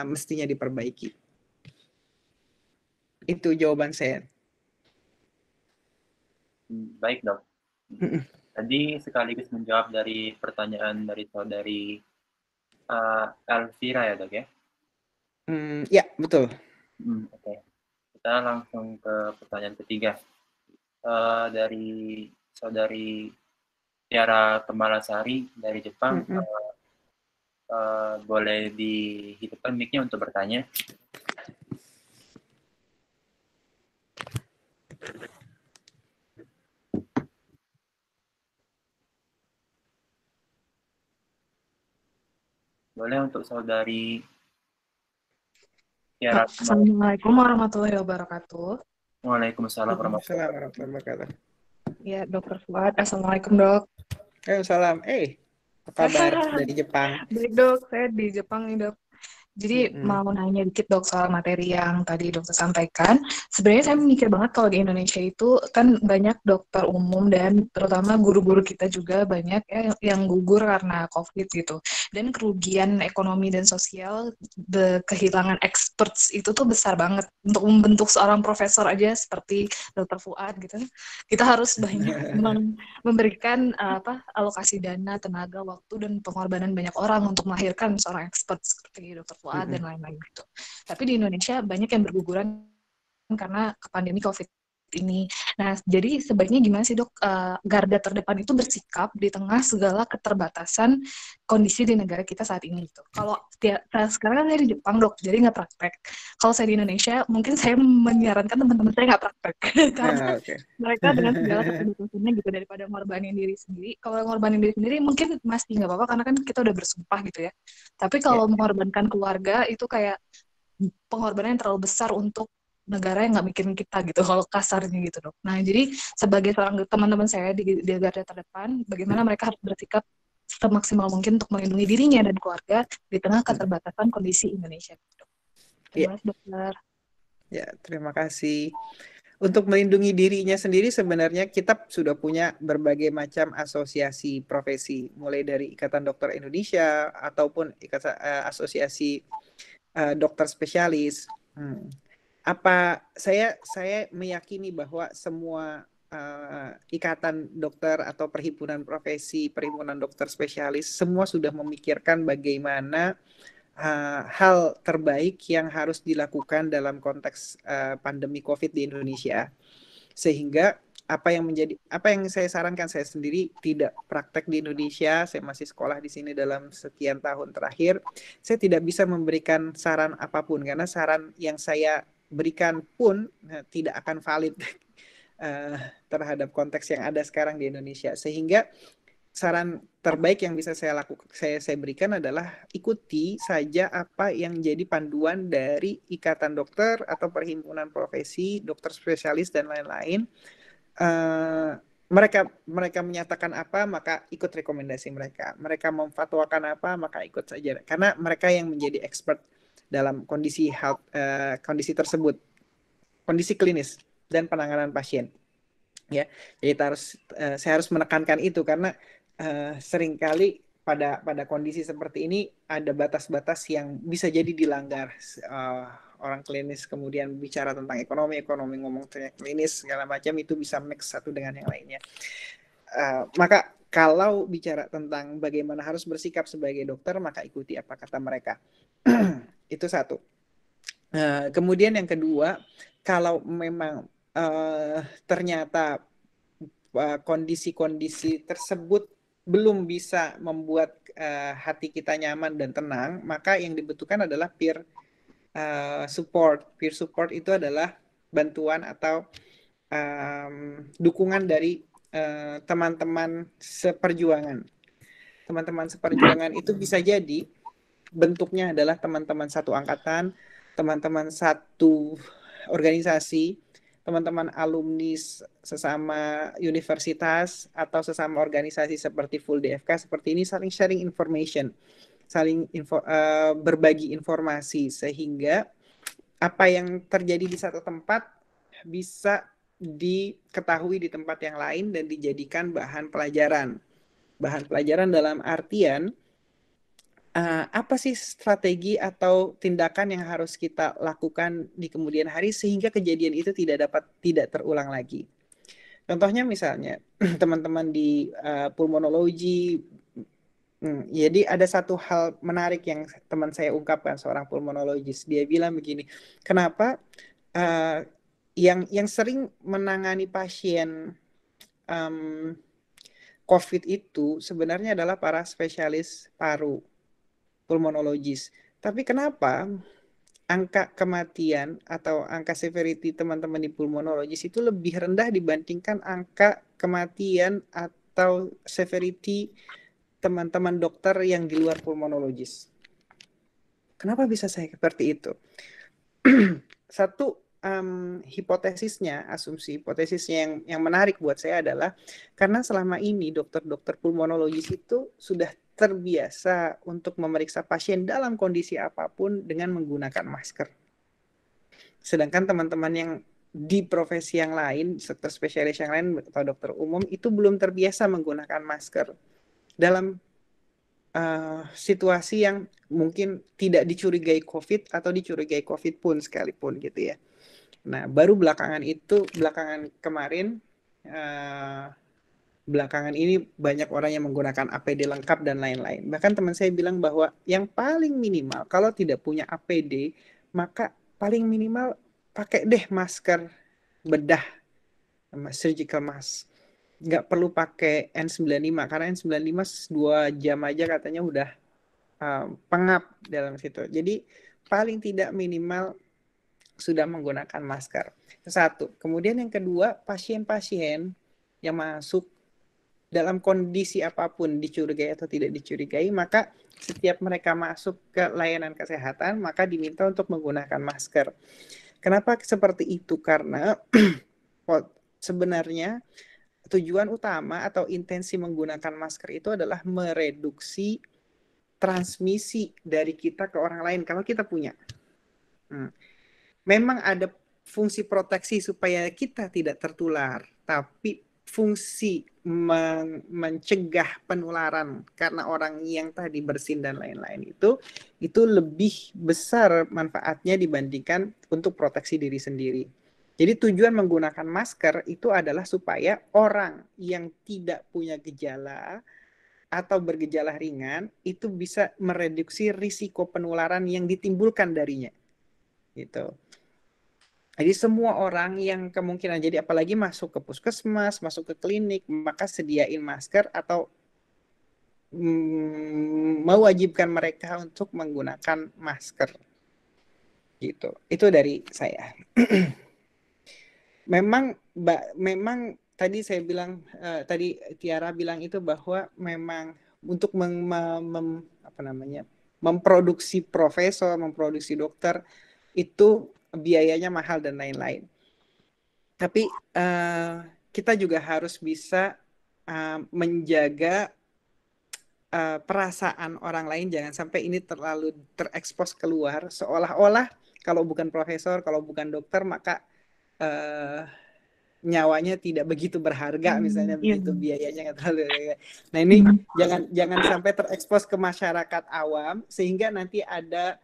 mestinya diperbaiki. Itu jawaban saya. Baik dok. Tadi sekaligus menjawab dari pertanyaan dari saudari Elvira ya dok ya? Ya betul. Oke. Kita langsung ke pertanyaan ketiga. Dari saudari Tiara Kemalasari dari Jepang. Boleh dihidupkan mic-nya untuk bertanya. Boleh untuk saudari Tiara. Assalamualaikum warahmatullahi wabarakatuh. Waalaikumsalam warahmatullahi wabarakatuh. Ya, Dokter Fuad. Assalamualaikum, Dok. Salam. Apa kabar dari Jepang? Baik, Dok. Saya di Jepang nih, Dok. Jadi mau nanya dikit dok soal materi yang tadi dokter sampaikan. Sebenarnya saya mikir banget kalau di Indonesia itu kan banyak dokter umum dan terutama guru-guru kita juga banyak ya yang gugur karena COVID gitu. Dan kerugian ekonomi dan sosial, kehilangan experts itu tuh besar banget. Untuk membentuk seorang profesor aja seperti Dokter Fuad gitu, kita harus banyak memberikan alokasi dana, tenaga, waktu, dan pengorbanan banyak orang untuk melahirkan seorang expert seperti Dokter Fuad dan lain-lain gitu. Tapi di Indonesia banyak yang berguguran karena pandemi COVID ini. Nah, jadi sebaiknya gimana sih dok garda terdepan itu bersikap di tengah segala keterbatasan kondisi di negara kita saat ini gitu. Kalau sekarang kan saya di Jepang dok, jadi nggak praktek. Kalau saya di Indonesia, mungkin saya menyarankan teman-teman saya nggak praktek karena mereka dengan segala keterbatasannya gitu daripada ngorbanin diri sendiri. Kalau ngorbanin diri sendiri mungkin masih nggak apa-apa karena kan kita udah bersumpah gitu ya. Tapi kalau mengorbankan keluarga itu kayak pengorbanan yang terlalu besar untuk negara yang nggak mikirin kita gitu, kalau kasarnya gitu dok. Nah jadi sebagai seorang teman-teman saya di garda terdepan, bagaimana mereka harus bersikap semaksimal mungkin untuk melindungi dirinya dan keluarga di tengah keterbatasan kondisi Indonesia. Terima kasih dokter. Ya terima kasih. Untuk melindungi dirinya sendiri sebenarnya kita sudah punya berbagai macam asosiasi profesi, mulai dari Ikatan Dokter Indonesia ataupun asosiasi dokter spesialis. Saya meyakini bahwa semua ikatan dokter atau perhimpunan profesi, perhimpunan dokter spesialis semua sudah memikirkan bagaimana hal terbaik yang harus dilakukan dalam konteks pandemi COVID di Indonesia. Sehingga apa yang saya sarankan, saya sendiri tidak praktek di Indonesia, saya masih sekolah di sini dalam sekian tahun terakhir, saya tidak bisa memberikan saran apapun karena saran yang saya berikan pun tidak akan valid terhadap konteks yang ada sekarang di Indonesia. Sehingga saran terbaik yang bisa saya berikan adalah ikuti saja apa yang jadi panduan dari ikatan dokter atau perhimpunan profesi, dokter spesialis dan lain-lain. Mereka menyatakan apa, maka ikut rekomendasi mereka. Mereka memfatwakan apa, maka ikut saja. Karena mereka yang menjadi expert dalam kondisi tersebut, kondisi klinis dan penanganan pasien. Ya, jadi saya harus menekankan itu karena seringkali pada kondisi seperti ini ada batas-batas yang bisa jadi dilanggar. Orang klinis kemudian bicara tentang ekonomi ngomong tentang klinis segala macam, itu bisa mix satu dengan yang lainnya. Maka kalau bicara tentang bagaimana harus bersikap sebagai dokter, maka ikuti apa kata mereka. Itu satu. Kemudian yang kedua, kalau memang ternyata kondisi-kondisi tersebut belum bisa membuat hati kita nyaman dan tenang, maka yang dibutuhkan adalah peer support. Peer support itu adalah bantuan atau dukungan dari teman-teman seperjuangan. Teman-teman seperjuangan itu bisa jadi bentuknya adalah teman-teman satu angkatan, teman-teman satu organisasi, teman-teman alumni sesama universitas atau sesama organisasi seperti Full DFK seperti ini, saling sharing information, saling berbagi informasi sehingga apa yang terjadi di satu tempat bisa diketahui di tempat yang lain dan dijadikan bahan pelajaran. bahan pelajaran dalam artian apa sih strategi atau tindakan yang harus kita lakukan di kemudian hari sehingga kejadian itu tidak terulang lagi. Contohnya misalnya teman-teman di pulmonologi, jadi ada satu hal menarik yang teman saya ungkapkan, seorang pulmonologis. Dia bilang begini, kenapa yang sering menangani pasien COVID itu sebenarnya adalah para spesialis paru, pulmonologis. Tapi kenapa angka kematian atau angka severity teman-teman di pulmonologis itu lebih rendah dibandingkan angka kematian atau severity teman-teman dokter yang di luar pulmonologis? Kenapa bisa saya seperti itu? Satu asumsi hipotesisnya yang menarik buat saya adalah karena selama ini dokter-dokter pulmonologis itu sudah terbiasa untuk memeriksa pasien dalam kondisi apapun dengan menggunakan masker. Sedangkan teman-teman yang di profesi yang lain, sektor spesialis yang lain atau dokter umum itu belum terbiasa menggunakan masker dalam situasi yang mungkin tidak dicurigai COVID atau dicurigai COVID pun sekalipun gitu ya. Nah, baru belakangan ini banyak orang yang menggunakan APD lengkap dan lain-lain. Bahkan teman saya bilang bahwa yang paling minimal kalau tidak punya APD, maka paling minimal pakai deh masker bedah, surgical mask. Nggak perlu pakai N95 karena N95 2 jam aja katanya udah pengap dalam situ. Jadi paling tidak minimal sudah menggunakan masker. Satu. Kemudian yang kedua, pasien-pasien yang masuk dalam kondisi apapun, dicurigai atau tidak dicurigai, maka setiap mereka masuk ke layanan kesehatan, maka diminta untuk menggunakan masker. Kenapa seperti itu? Karena sebenarnya tujuan utama atau intensi menggunakan masker itu adalah mereduksi transmisi dari kita ke orang lain kalau kita punya. Memang ada fungsi proteksi supaya kita tidak tertular, tapi fungsi mencegah penularan karena orang yang tadi bersin dan lain-lain itu lebih besar manfaatnya dibandingkan untuk proteksi diri sendiri. Jadi tujuan menggunakan masker itu adalah supaya orang yang tidak punya gejala atau bergejala ringan itu bisa mereduksi risiko penularan yang ditimbulkan darinya. Gitu. Jadi semua orang yang kemungkinan, jadi apalagi masuk ke puskesmas, masuk ke klinik, maka sediain masker atau mewajibkan mereka untuk menggunakan masker. Gitu. Itu dari saya. Memang tadi saya bilang, tadi Tiara bilang itu bahwa memang untuk memproduksi profesor, memproduksi dokter itu biayanya mahal dan lain-lain. Tapi kita juga harus bisa menjaga perasaan orang lain, jangan sampai ini terlalu terekspos keluar, seolah-olah kalau bukan profesor, kalau bukan dokter, maka nyawanya tidak begitu berharga, misalnya begitu, biayanya nggak terlalu. Nah ini jangan sampai terekspos ke masyarakat awam sehingga nanti ada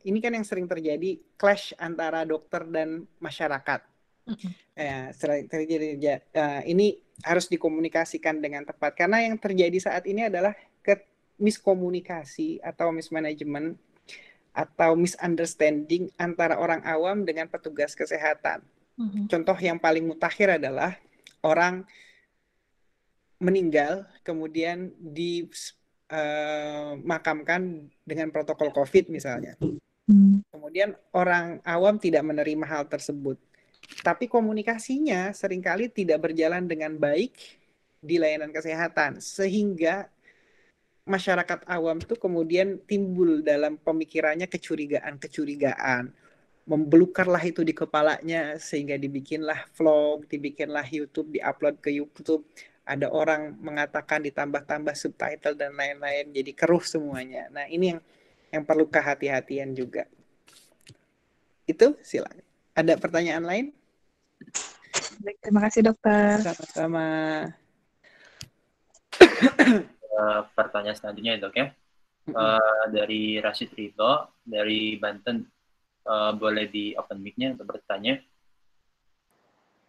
ini kan yang sering terjadi, clash antara dokter dan masyarakat. Ini harus dikomunikasikan dengan tepat karena yang terjadi saat ini adalah miskomunikasi atau mismanagement atau misunderstanding antara orang awam dengan petugas kesehatan. Contoh yang paling mutakhir adalah orang meninggal kemudian dimakamkan dengan protokol COVID misalnya. Kemudian orang awam tidak menerima hal tersebut. Tapi komunikasinya seringkali tidak berjalan dengan baik di layanan kesehatan. Sehingga masyarakat awam itu kemudian timbul dalam pemikirannya kecurigaan. Membelukarlah itu di kepalanya sehingga dibikinlah vlog, dibikinlah YouTube, diupload ke YouTube. Ada orang mengatakan ditambah-tambah subtitle dan lain-lain, jadi keruh semuanya. Nah ini yang perlu kehati-hatian juga. Itu silakan. Ada pertanyaan lain? Baik, terima kasih dokter. Sama-sama. pertanyaan selanjutnya ya dok ya. Dari Rashid Ridho dari Banten, boleh di open mic-nya untuk bertanya.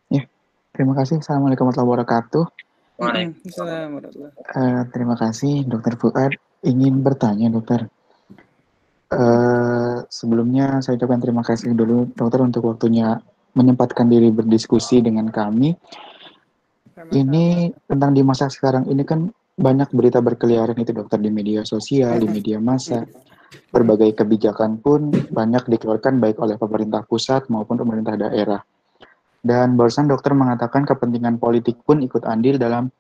Ya, terima kasih. Assalamualaikum warahmatullahi wabarakatuh. Waalaikumsalam. Terima kasih Dokter Fuad. Ingin bertanya dokter. Sebelumnya saya ucapkan terima kasih dulu dokter untuk waktunya menyempatkan diri berdiskusi dengan kami. Ini tentang di masa sekarang ini kan banyak berita berkeliaran itu dokter di media sosial, di media massa. Berbagai kebijakan pun banyak dikeluarkan baik oleh pemerintah pusat maupun pemerintah daerah. Dan barusan dokter mengatakan kepentingan politik pun ikut andil dalam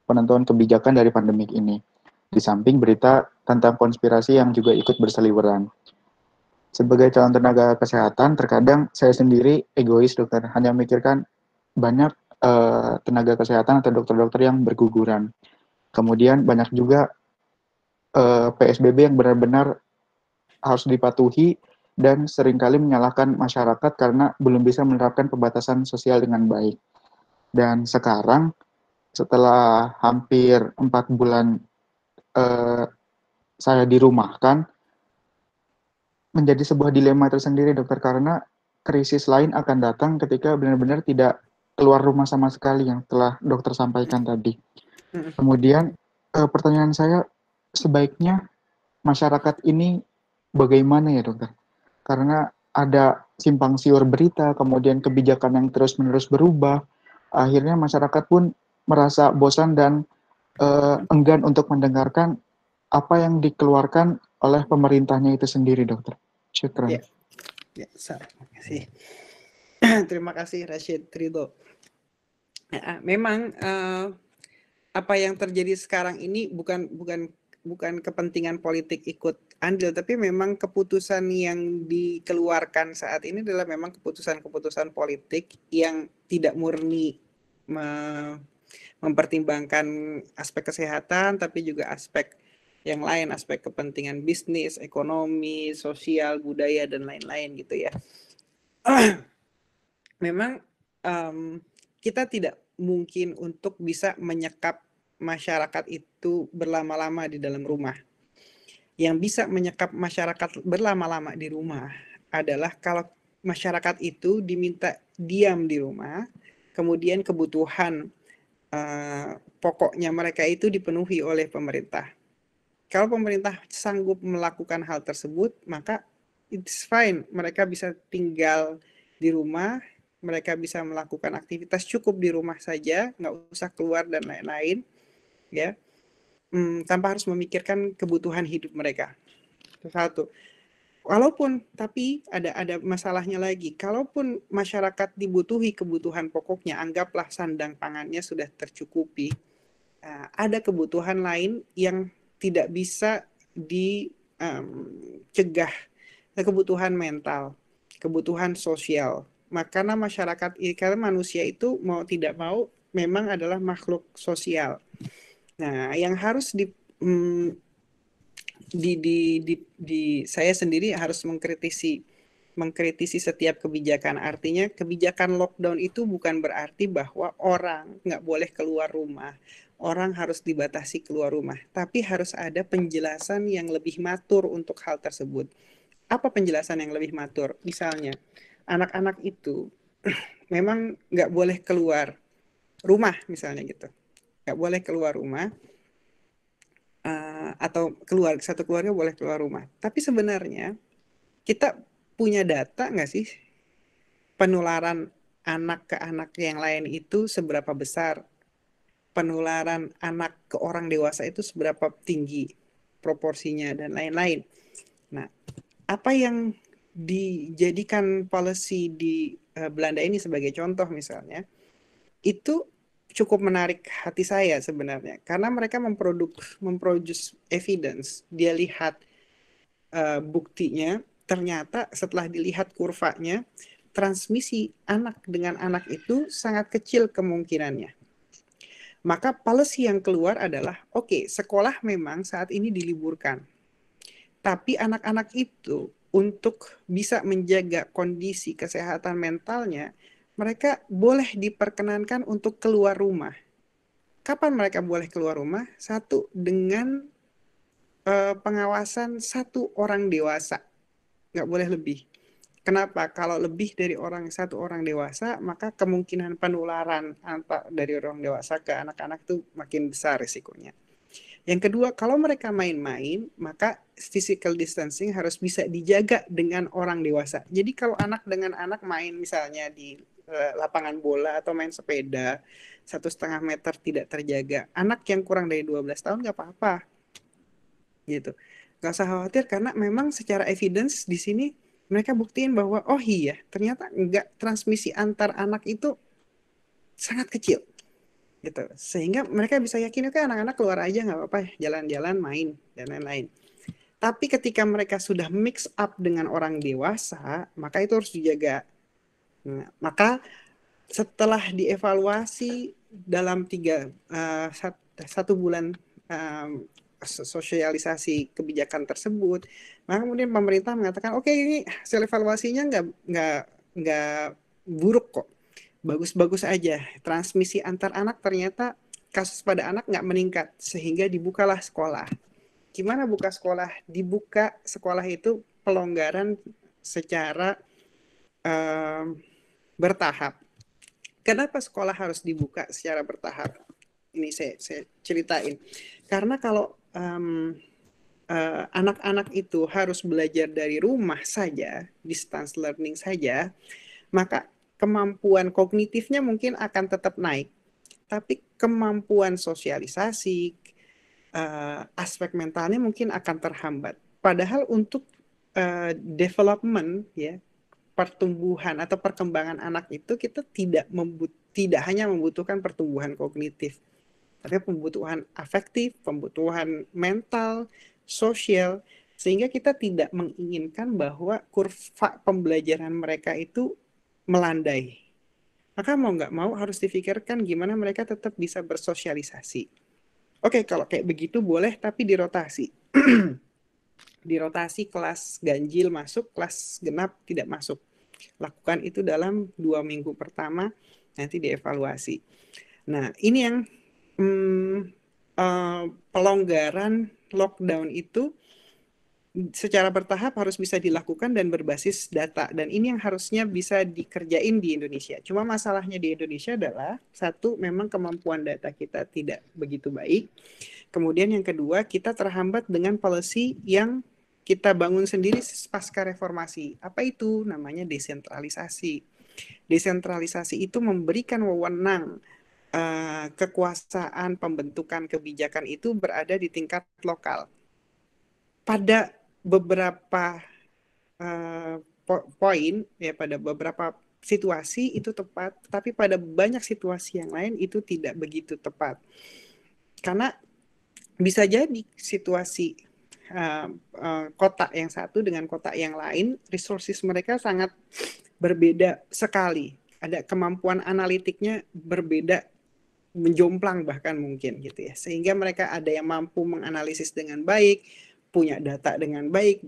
penentuan kebijakan dari pandemik ini. Di samping berita tentang konspirasi yang juga ikut berseliweran. Sebagai calon tenaga kesehatan, terkadang saya sendiri egois dokter, hanya memikirkan banyak tenaga kesehatan atau dokter-dokter yang berguguran. Kemudian banyak juga PSBB yang benar-benar harus dipatuhi dan seringkali menyalahkan masyarakat karena belum bisa menerapkan pembatasan sosial dengan baik. Dan sekarang setelah hampir 4 bulan saya dirumahkan, menjadi sebuah dilema tersendiri dokter, karena krisis lain akan datang ketika benar-benar tidak keluar rumah sama sekali yang telah dokter sampaikan tadi. Kemudian pertanyaan saya, sebaiknya masyarakat ini bagaimana ya dokter? Karena ada simpang siur berita, kemudian kebijakan yang terus-menerus berubah, akhirnya masyarakat pun merasa bosan dan enggan untuk mendengarkan apa yang dikeluarkan oleh pemerintahnya itu sendiri, dokter. Syukran. Terima kasih. Terima kasih Rashid Ridho. Memang apa yang terjadi sekarang ini bukan kepentingan politik ikut andil, tapi memang keputusan yang dikeluarkan saat ini adalah memang keputusan-keputusan politik yang tidak murni mempertimbangkan aspek kesehatan, tapi juga aspek yang lain, aspek kepentingan bisnis, ekonomi, sosial, budaya, dan lain-lain gitu ya. Memang kita tidak mungkin untuk bisa menyekap masyarakat itu berlama-lama di dalam rumah. Yang bisa menyekap masyarakat berlama-lama di rumah adalah kalau masyarakat itu diminta diam di rumah, kemudian kebutuhan pokoknya mereka itu dipenuhi oleh pemerintah. Kalau pemerintah sanggup melakukan hal tersebut, maka it's fine. Mereka bisa tinggal di rumah, mereka bisa melakukan aktivitas cukup di rumah saja, nggak usah keluar dan lain-lain, ya, tanpa harus memikirkan kebutuhan hidup mereka. Itu satu. Walaupun, tapi ada masalahnya lagi. Kalaupun masyarakat dibutuhi kebutuhan pokoknya, anggaplah sandang pangannya sudah tercukupi, ada kebutuhan lain yang tidak bisa dicegah, kebutuhan mental, kebutuhan sosial. Karena masyarakat, karena manusia itu mau tidak mau memang adalah makhluk sosial. Nah, yang harus saya sendiri harus mengkritisi setiap kebijakan. Artinya kebijakan lockdown itu bukan berarti bahwa orang nggak boleh keluar rumah. Orang harus dibatasi keluar rumah. Tapi harus ada penjelasan yang lebih matur untuk hal tersebut. Apa penjelasan yang lebih matur? Misalnya, anak-anak itu memang nggak boleh keluar rumah misalnya gitu. Nggak boleh keluar rumah. Atau satu keluarga boleh keluar rumah. Tapi sebenarnya kita punya data nggak sih penularan anak ke anak yang lain itu seberapa besar? Penularan anak ke orang dewasa itu seberapa tinggi proporsinya dan lain-lain. Nah, apa yang dijadikan policy di Belanda ini sebagai contoh misalnya, itu cukup menarik hati saya sebenarnya, karena mereka memproduce evidence. Dia lihat buktinya, ternyata setelah dilihat kurvanya, transmisi anak dengan anak itu sangat kecil kemungkinannya. Maka policy yang keluar adalah, oke, sekolah memang saat ini diliburkan. Tapi anak-anak itu untuk bisa menjaga kondisi kesehatan mentalnya, mereka boleh diperkenankan untuk keluar rumah. kapan mereka boleh keluar rumah? Satu, dengan pengawasan satu orang dewasa, nggak boleh lebih. Kenapa? Kalau lebih dari satu orang dewasa, maka kemungkinan penularan dari orang dewasa ke anak-anak itu makin besar risikonya. Yang kedua, kalau mereka main-main, maka physical distancing harus bisa dijaga dengan orang dewasa. Jadi kalau anak dengan anak main misalnya di lapangan bola atau main sepeda 1,5 meter tidak terjaga, anak yang kurang dari 12 tahun nggak apa-apa. Gitu. Nggak usah khawatir karena memang secara evidence di sini mereka buktiin bahwa oh iya ternyata transmisi antar anak itu sangat kecil gitu, sehingga mereka bisa yakin oke anak-anak keluar aja nggak apa-apa, jalan-jalan, main dan lain-lain. Tapi ketika mereka sudah mix up dengan orang dewasa, maka itu harus dijaga. Nah, maka setelah dievaluasi dalam 1 bulan sosialisasi kebijakan tersebut, maka kemudian pemerintah mengatakan oke, ini hasil evaluasinya nggak buruk kok, bagus-bagus aja, transmisi antar anak ternyata kasus pada anak nggak meningkat, sehingga dibukalah sekolah. Gimana buka sekolah? Dibuka sekolah itu pelonggaran secara bertahap. Kenapa sekolah harus dibuka secara bertahap? Ini saya ceritain. Karena kalau anak-anak itu harus belajar dari rumah saja, distance learning saja, maka kemampuan kognitifnya mungkin akan tetap naik. Tapi kemampuan sosialisasi, aspek mentalnya mungkin akan terhambat. Padahal untuk development, ya, pertumbuhan atau perkembangan anak itu kita tidak hanya membutuhkan pertumbuhan kognitif, tapi pembutuhan afektif, pembutuhan mental, sosial, sehingga kita tidak menginginkan bahwa kurva pembelajaran mereka itu melandai. Maka mau nggak mau harus difikirkan gimana mereka tetap bisa bersosialisasi. Oke, kalau kayak begitu boleh, tapi dirotasi. Dirotasi, kelas ganjil masuk, kelas genap tidak masuk. Lakukan itu dalam 2 minggu pertama, nanti dievaluasi. Nah, ini yang pelonggaran lockdown itu secara bertahap harus bisa dilakukan dan berbasis data, dan ini yang harusnya bisa dikerjain di Indonesia. Cuma masalahnya di Indonesia adalah satu, memang kemampuan data kita tidak begitu baik. Kemudian yang kedua, kita terhambat dengan policy yang kita bangun sendiri pasca reformasi. Apa itu? Namanya desentralisasi. Desentralisasi itu memberikan wewenang, kekuasaan pembentukan kebijakan itu berada di tingkat lokal. Pada beberapa poin, ya, pada beberapa situasi itu tepat, tapi pada banyak situasi yang lain itu tidak begitu tepat. Karena bisa jadi situasi kota yang satu dengan kota yang lain, resources mereka sangat berbeda sekali. Ada kemampuan analitiknya berbeda, menjomplang bahkan mungkin gitu ya. Sehingga mereka ada yang mampu menganalisis dengan baik, punya data dengan baik,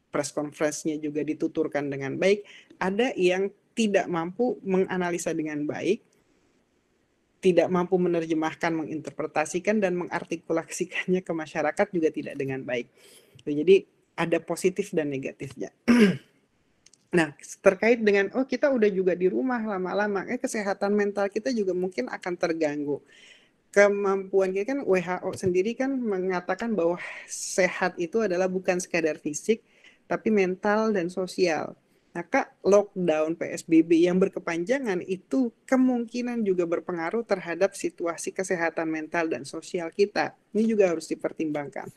press conference-nya juga dituturkan dengan baik. Ada yang tidak mampu menganalisa dengan baik, tidak mampu menerjemahkan, menginterpretasikan, dan mengartikulasikannya ke masyarakat juga tidak dengan baik. Jadi ada positif dan negatifnya. Nah, terkait dengan kita udah juga di rumah lama-lama, kesehatan mental kita juga mungkin akan terganggu. Kemampuan kita kan, WHO sendiri kan mengatakan bahwa sehat itu adalah bukan sekadar fisik, tapi mental dan sosial. Maka lockdown PSBB yang berkepanjangan itu kemungkinan juga berpengaruh terhadap situasi kesehatan mental dan sosial kita. Ini juga harus dipertimbangkan.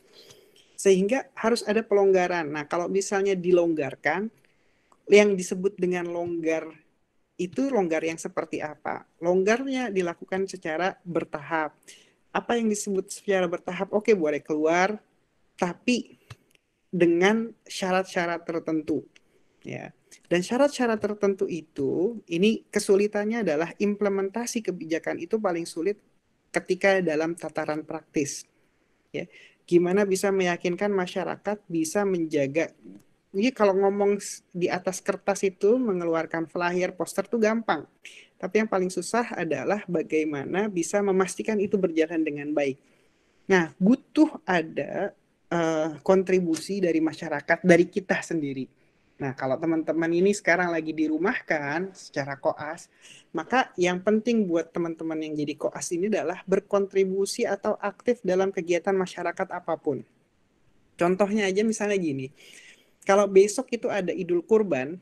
Sehingga harus ada pelonggaran. Nah, kalau misalnya dilonggarkan, yang disebut dengan longgar itu longgar yang seperti apa? Longgarnya dilakukan secara bertahap. Apa yang disebut secara bertahap? Oke, boleh keluar, tapi dengan syarat-syarat tertentu. Ya. Dan syarat-syarat tertentu itu, ini kesulitannya adalah implementasi kebijakan itu paling sulit ketika dalam tataran praktis. Ya. Gimana bisa meyakinkan masyarakat bisa menjaga Jadi kalau ngomong di atas kertas itu mengeluarkan flyer, poster tuh gampang. Tapi yang paling susah adalah bagaimana bisa memastikan itu berjalan dengan baik. Nah, butuh ada kontribusi dari masyarakat, dari kita sendiri. Nah, kalau teman-teman ini sekarang lagi dirumahkan secara koas, maka yang penting buat teman-teman yang jadi koas ini adalah berkontribusi atau aktif dalam kegiatan masyarakat apapun. Contohnya aja misalnya gini, kalau besok itu ada Idul Kurban,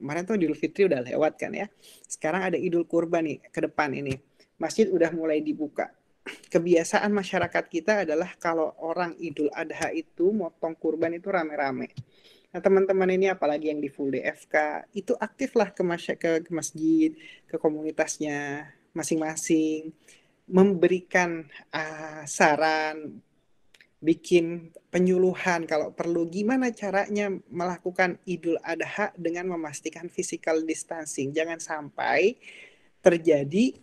kemarin tuh Idul Fitri udah lewat kan ya, sekarang ada Idul Kurban nih ke depan ini, masjid udah mulai dibuka. Kebiasaan masyarakat kita adalah kalau orang Idul Adha itu motong kurban itu rame-rame. Nah, teman-teman ini apalagi yang di full DFK, itu aktiflah ke masjid, ke komunitasnya masing-masing, memberikan saran, bikin penyuluhan kalau perlu gimana caranya melakukan Idul Adha dengan memastikan physical distancing. Jangan sampai terjadi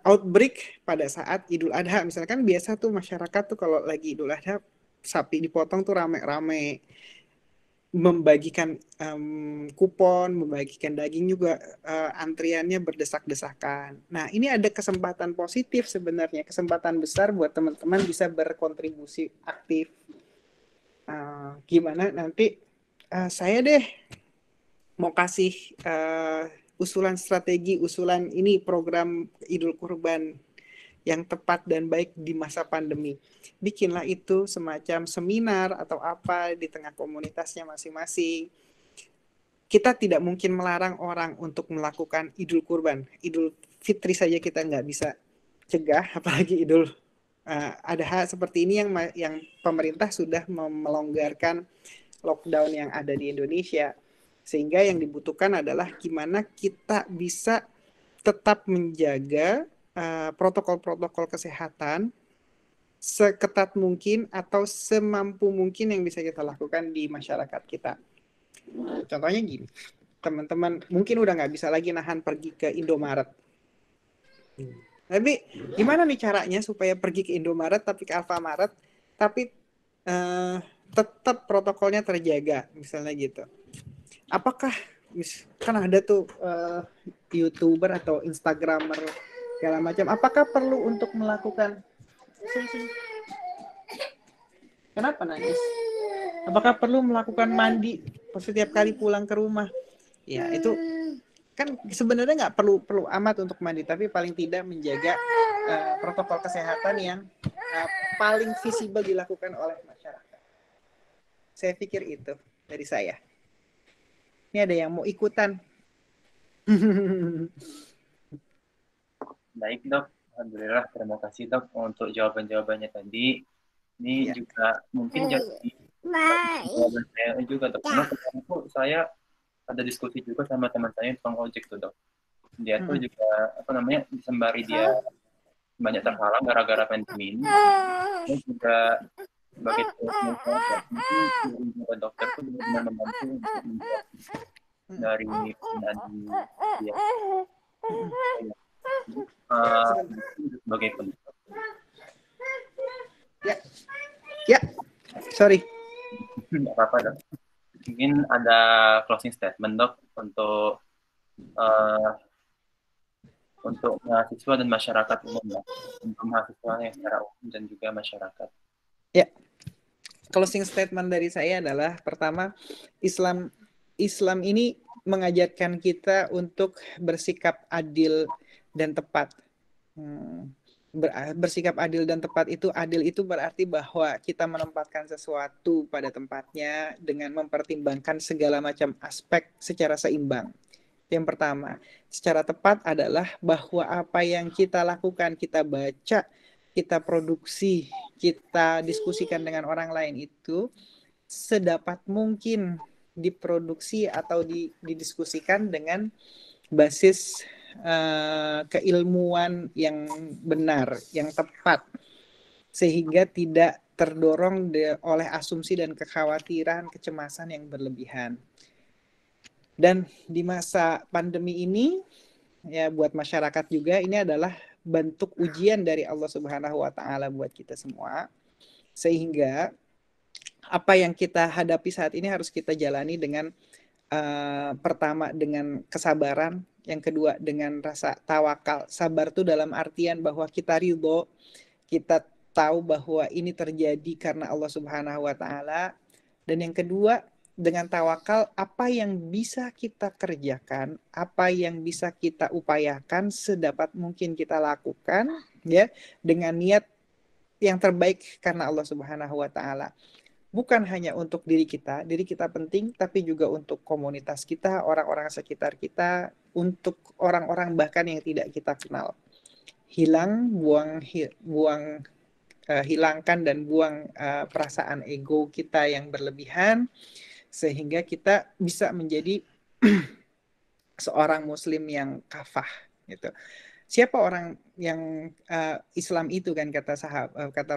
outbreak pada saat Idul Adha. Misalkan biasa tuh masyarakat tuh kalau lagi Idul Adha sapi dipotong tuh rame-rame, membagikan kupon, membagikan daging juga antriannya berdesak-desakan. Nah, ini ada kesempatan positif sebenarnya, kesempatan besar buat teman-teman bisa berkontribusi aktif. Gimana nanti saya deh mau kasih usulan strategi, usulan ini program Idul Kurban yang tepat dan baik di masa pandemi. Bikinlah itu semacam seminar atau apa di tengah komunitasnya masing-masing. Kita tidak mungkin melarang orang untuk melakukan Idul Kurban. Idul Fitri saja kita nggak bisa cegah, apalagi Idul Adha seperti ini yang pemerintah sudah melonggarkan lockdown yang ada di Indonesia. Sehingga yang dibutuhkan adalah gimana kita bisa tetap menjaga protokol-protokol kesehatan seketat mungkin atau semampu mungkin yang bisa kita lakukan di masyarakat kita. Contohnya gini, teman-teman mungkin udah nggak bisa lagi nahan pergi ke Indomaret. Tapi gimana nih caranya supaya pergi ke Indomaret tapi ke Alfamaret tapi tetap protokolnya terjaga, misalnya gitu. Apakah kan ada tuh YouTuber atau Instagramer segala macam, apakah perlu untuk melakukan kenapa nangis? Apakah perlu melakukan mandi setiap kali pulang ke rumah? Ya, itu kan sebenarnya nggak perlu amat untuk mandi, tapi paling tidak menjaga protokol kesehatan yang paling visible dilakukan oleh masyarakat. Saya pikir itu dari saya. Ini ada yang mau ikutan. Baik dok, alhamdulillah, terima kasih dok untuk jawaban-jawabannya tadi. Ini juga mungkin jadi jawaban saya juga dok. Karena kemarin saya ada diskusi juga sama teman saya tukang ojek tuh dok. Dia tuh juga sembari dia banyak terhalang gara-gara pandemi ini. Dia juga sebagai dokter tuh benar membantu untuk dari penggunaan dia sebagai penutup. Ya, sorry. Nggak apa-apa dok. Mungkin ada closing statement dok untuk mahasiswa dan masyarakat umum ya, untuk mahasiswa yang secara umum dan juga masyarakat. Ya, closing statement dari saya adalah pertama, Islam ini mengajarkan kita untuk bersikap adil dan tepat. Bersikap adil dan tepat itu, adil itu berarti bahwa kita menempatkan sesuatu pada tempatnya dengan mempertimbangkan segala macam aspek secara seimbang. Yang pertama, secara tepat adalah bahwa apa yang kita lakukan, kita baca, kita produksi, kita diskusikan dengan orang lain itu sedapat mungkin diproduksi atau didiskusikan dengan basis keilmuan yang benar, yang tepat, sehingga tidak terdorong oleh asumsi dan kekhawatiran, kecemasan yang berlebihan. Dan di masa pandemi ini, ya buat masyarakat juga ini adalah bentuk ujian dari Allah Subhanahu wa Ta'ala buat kita semua, sehingga apa yang kita hadapi saat ini harus kita jalani dengan pertama dengan kesabaran, yang kedua dengan rasa tawakal. Sabar tuh dalam artian bahwa kita ridho, kita tahu bahwa ini terjadi karena Allah Subhanahu wa taala. Dan yang kedua dengan tawakal, apa yang bisa kita kerjakan, apa yang bisa kita upayakan sedapat mungkin kita lakukan ya dengan niat yang terbaik karena Allah Subhanahu wa taala. Bukan hanya untuk diri kita penting, tapi juga untuk komunitas kita, orang-orang sekitar kita, untuk orang-orang bahkan yang tidak kita kenal. Hilangkan dan buang perasaan ego kita yang berlebihan, sehingga kita bisa menjadi seorang muslim yang kafah gitu. Siapa orang yang Islam itu kan, kata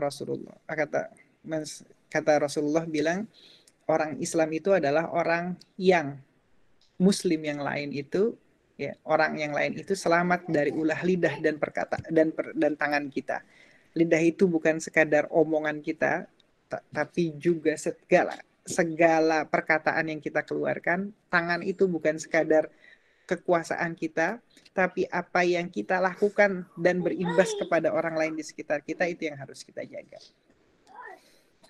Rasulullah bilang, orang Islam itu adalah orang yang muslim yang lain itu ya, orang yang lain itu selamat dari ulah lidah dan dan tangan kita. Lidah itu bukan sekadar omongan kita, tapi juga segala perkataan yang kita keluarkan. Tangan itu bukan sekadar kekuasaan kita, tapi apa yang kita lakukan dan berimbas kepada orang lain di sekitar kita, itu yang harus kita jaga.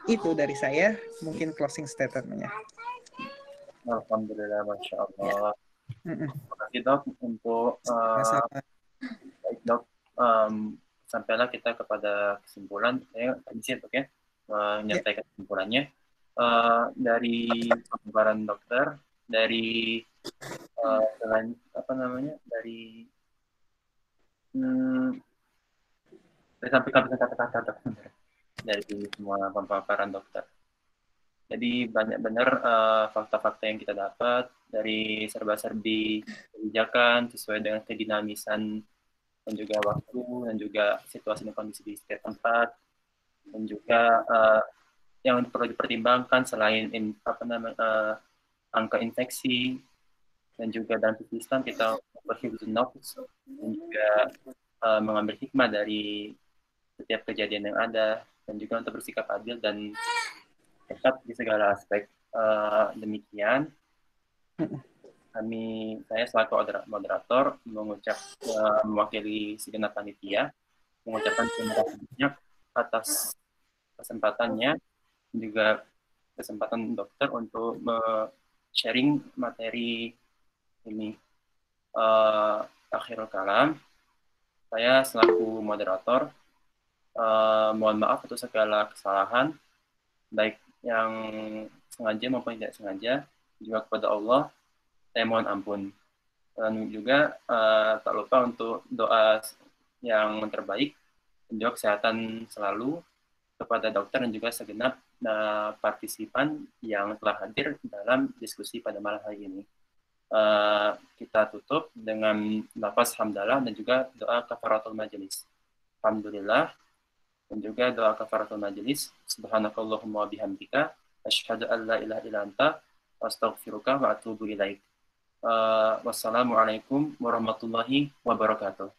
Itu dari saya, mungkin closing statement-nya. Alhamdulillah, Masya Allah. Terima kasih dok untuk baik dok, sampailah kita kepada kesimpulan. Saya permisi dok ya, menyampaikan kesimpulannya. Dari pembahasan dokter, dari sampaikan kata-kata dokter, dari semua pemaparan dokter. Jadi banyak benar fakta-fakta yang kita dapat dari serba-serbi kebijakan sesuai dengan kedinamisan dan juga waktu dan juga situasi dan kondisi di setiap tempat, dan juga yang perlu dipertimbangkan selain angka infeksi, dan juga dalam Islam kita berhifdzun nafs dan juga mengambil hikmah dari setiap kejadian yang ada, dan juga untuk bersikap adil dan tepat di segala aspek. Demikian saya selaku moderator mewakili segenap panitia mengucapkan terima kasih banyak atas kesempatannya, juga kesempatan dokter untuk sharing materi ini. Akhirul kalam, saya selaku moderator mohon maaf atas segala kesalahan, baik yang sengaja maupun tidak sengaja. Juga kepada Allah saya mohon ampun, dan juga tak lupa untuk doa yang terbaik dan juga kesehatan selalu kepada dokter dan juga segenap partisipan yang telah hadir dalam diskusi pada malam hari ini. Kita tutup dengan lafaz hamdalah dan juga doa kafaratul majelis. Alhamdulillah, dan juga doa kafaratul majelis. Subhanakallahumma bihamdika asyhadu an la ilaha illa anta astaghfiruka wa atubu ilaik. Wassalamualaikum warahmatullahi wabarakatuh.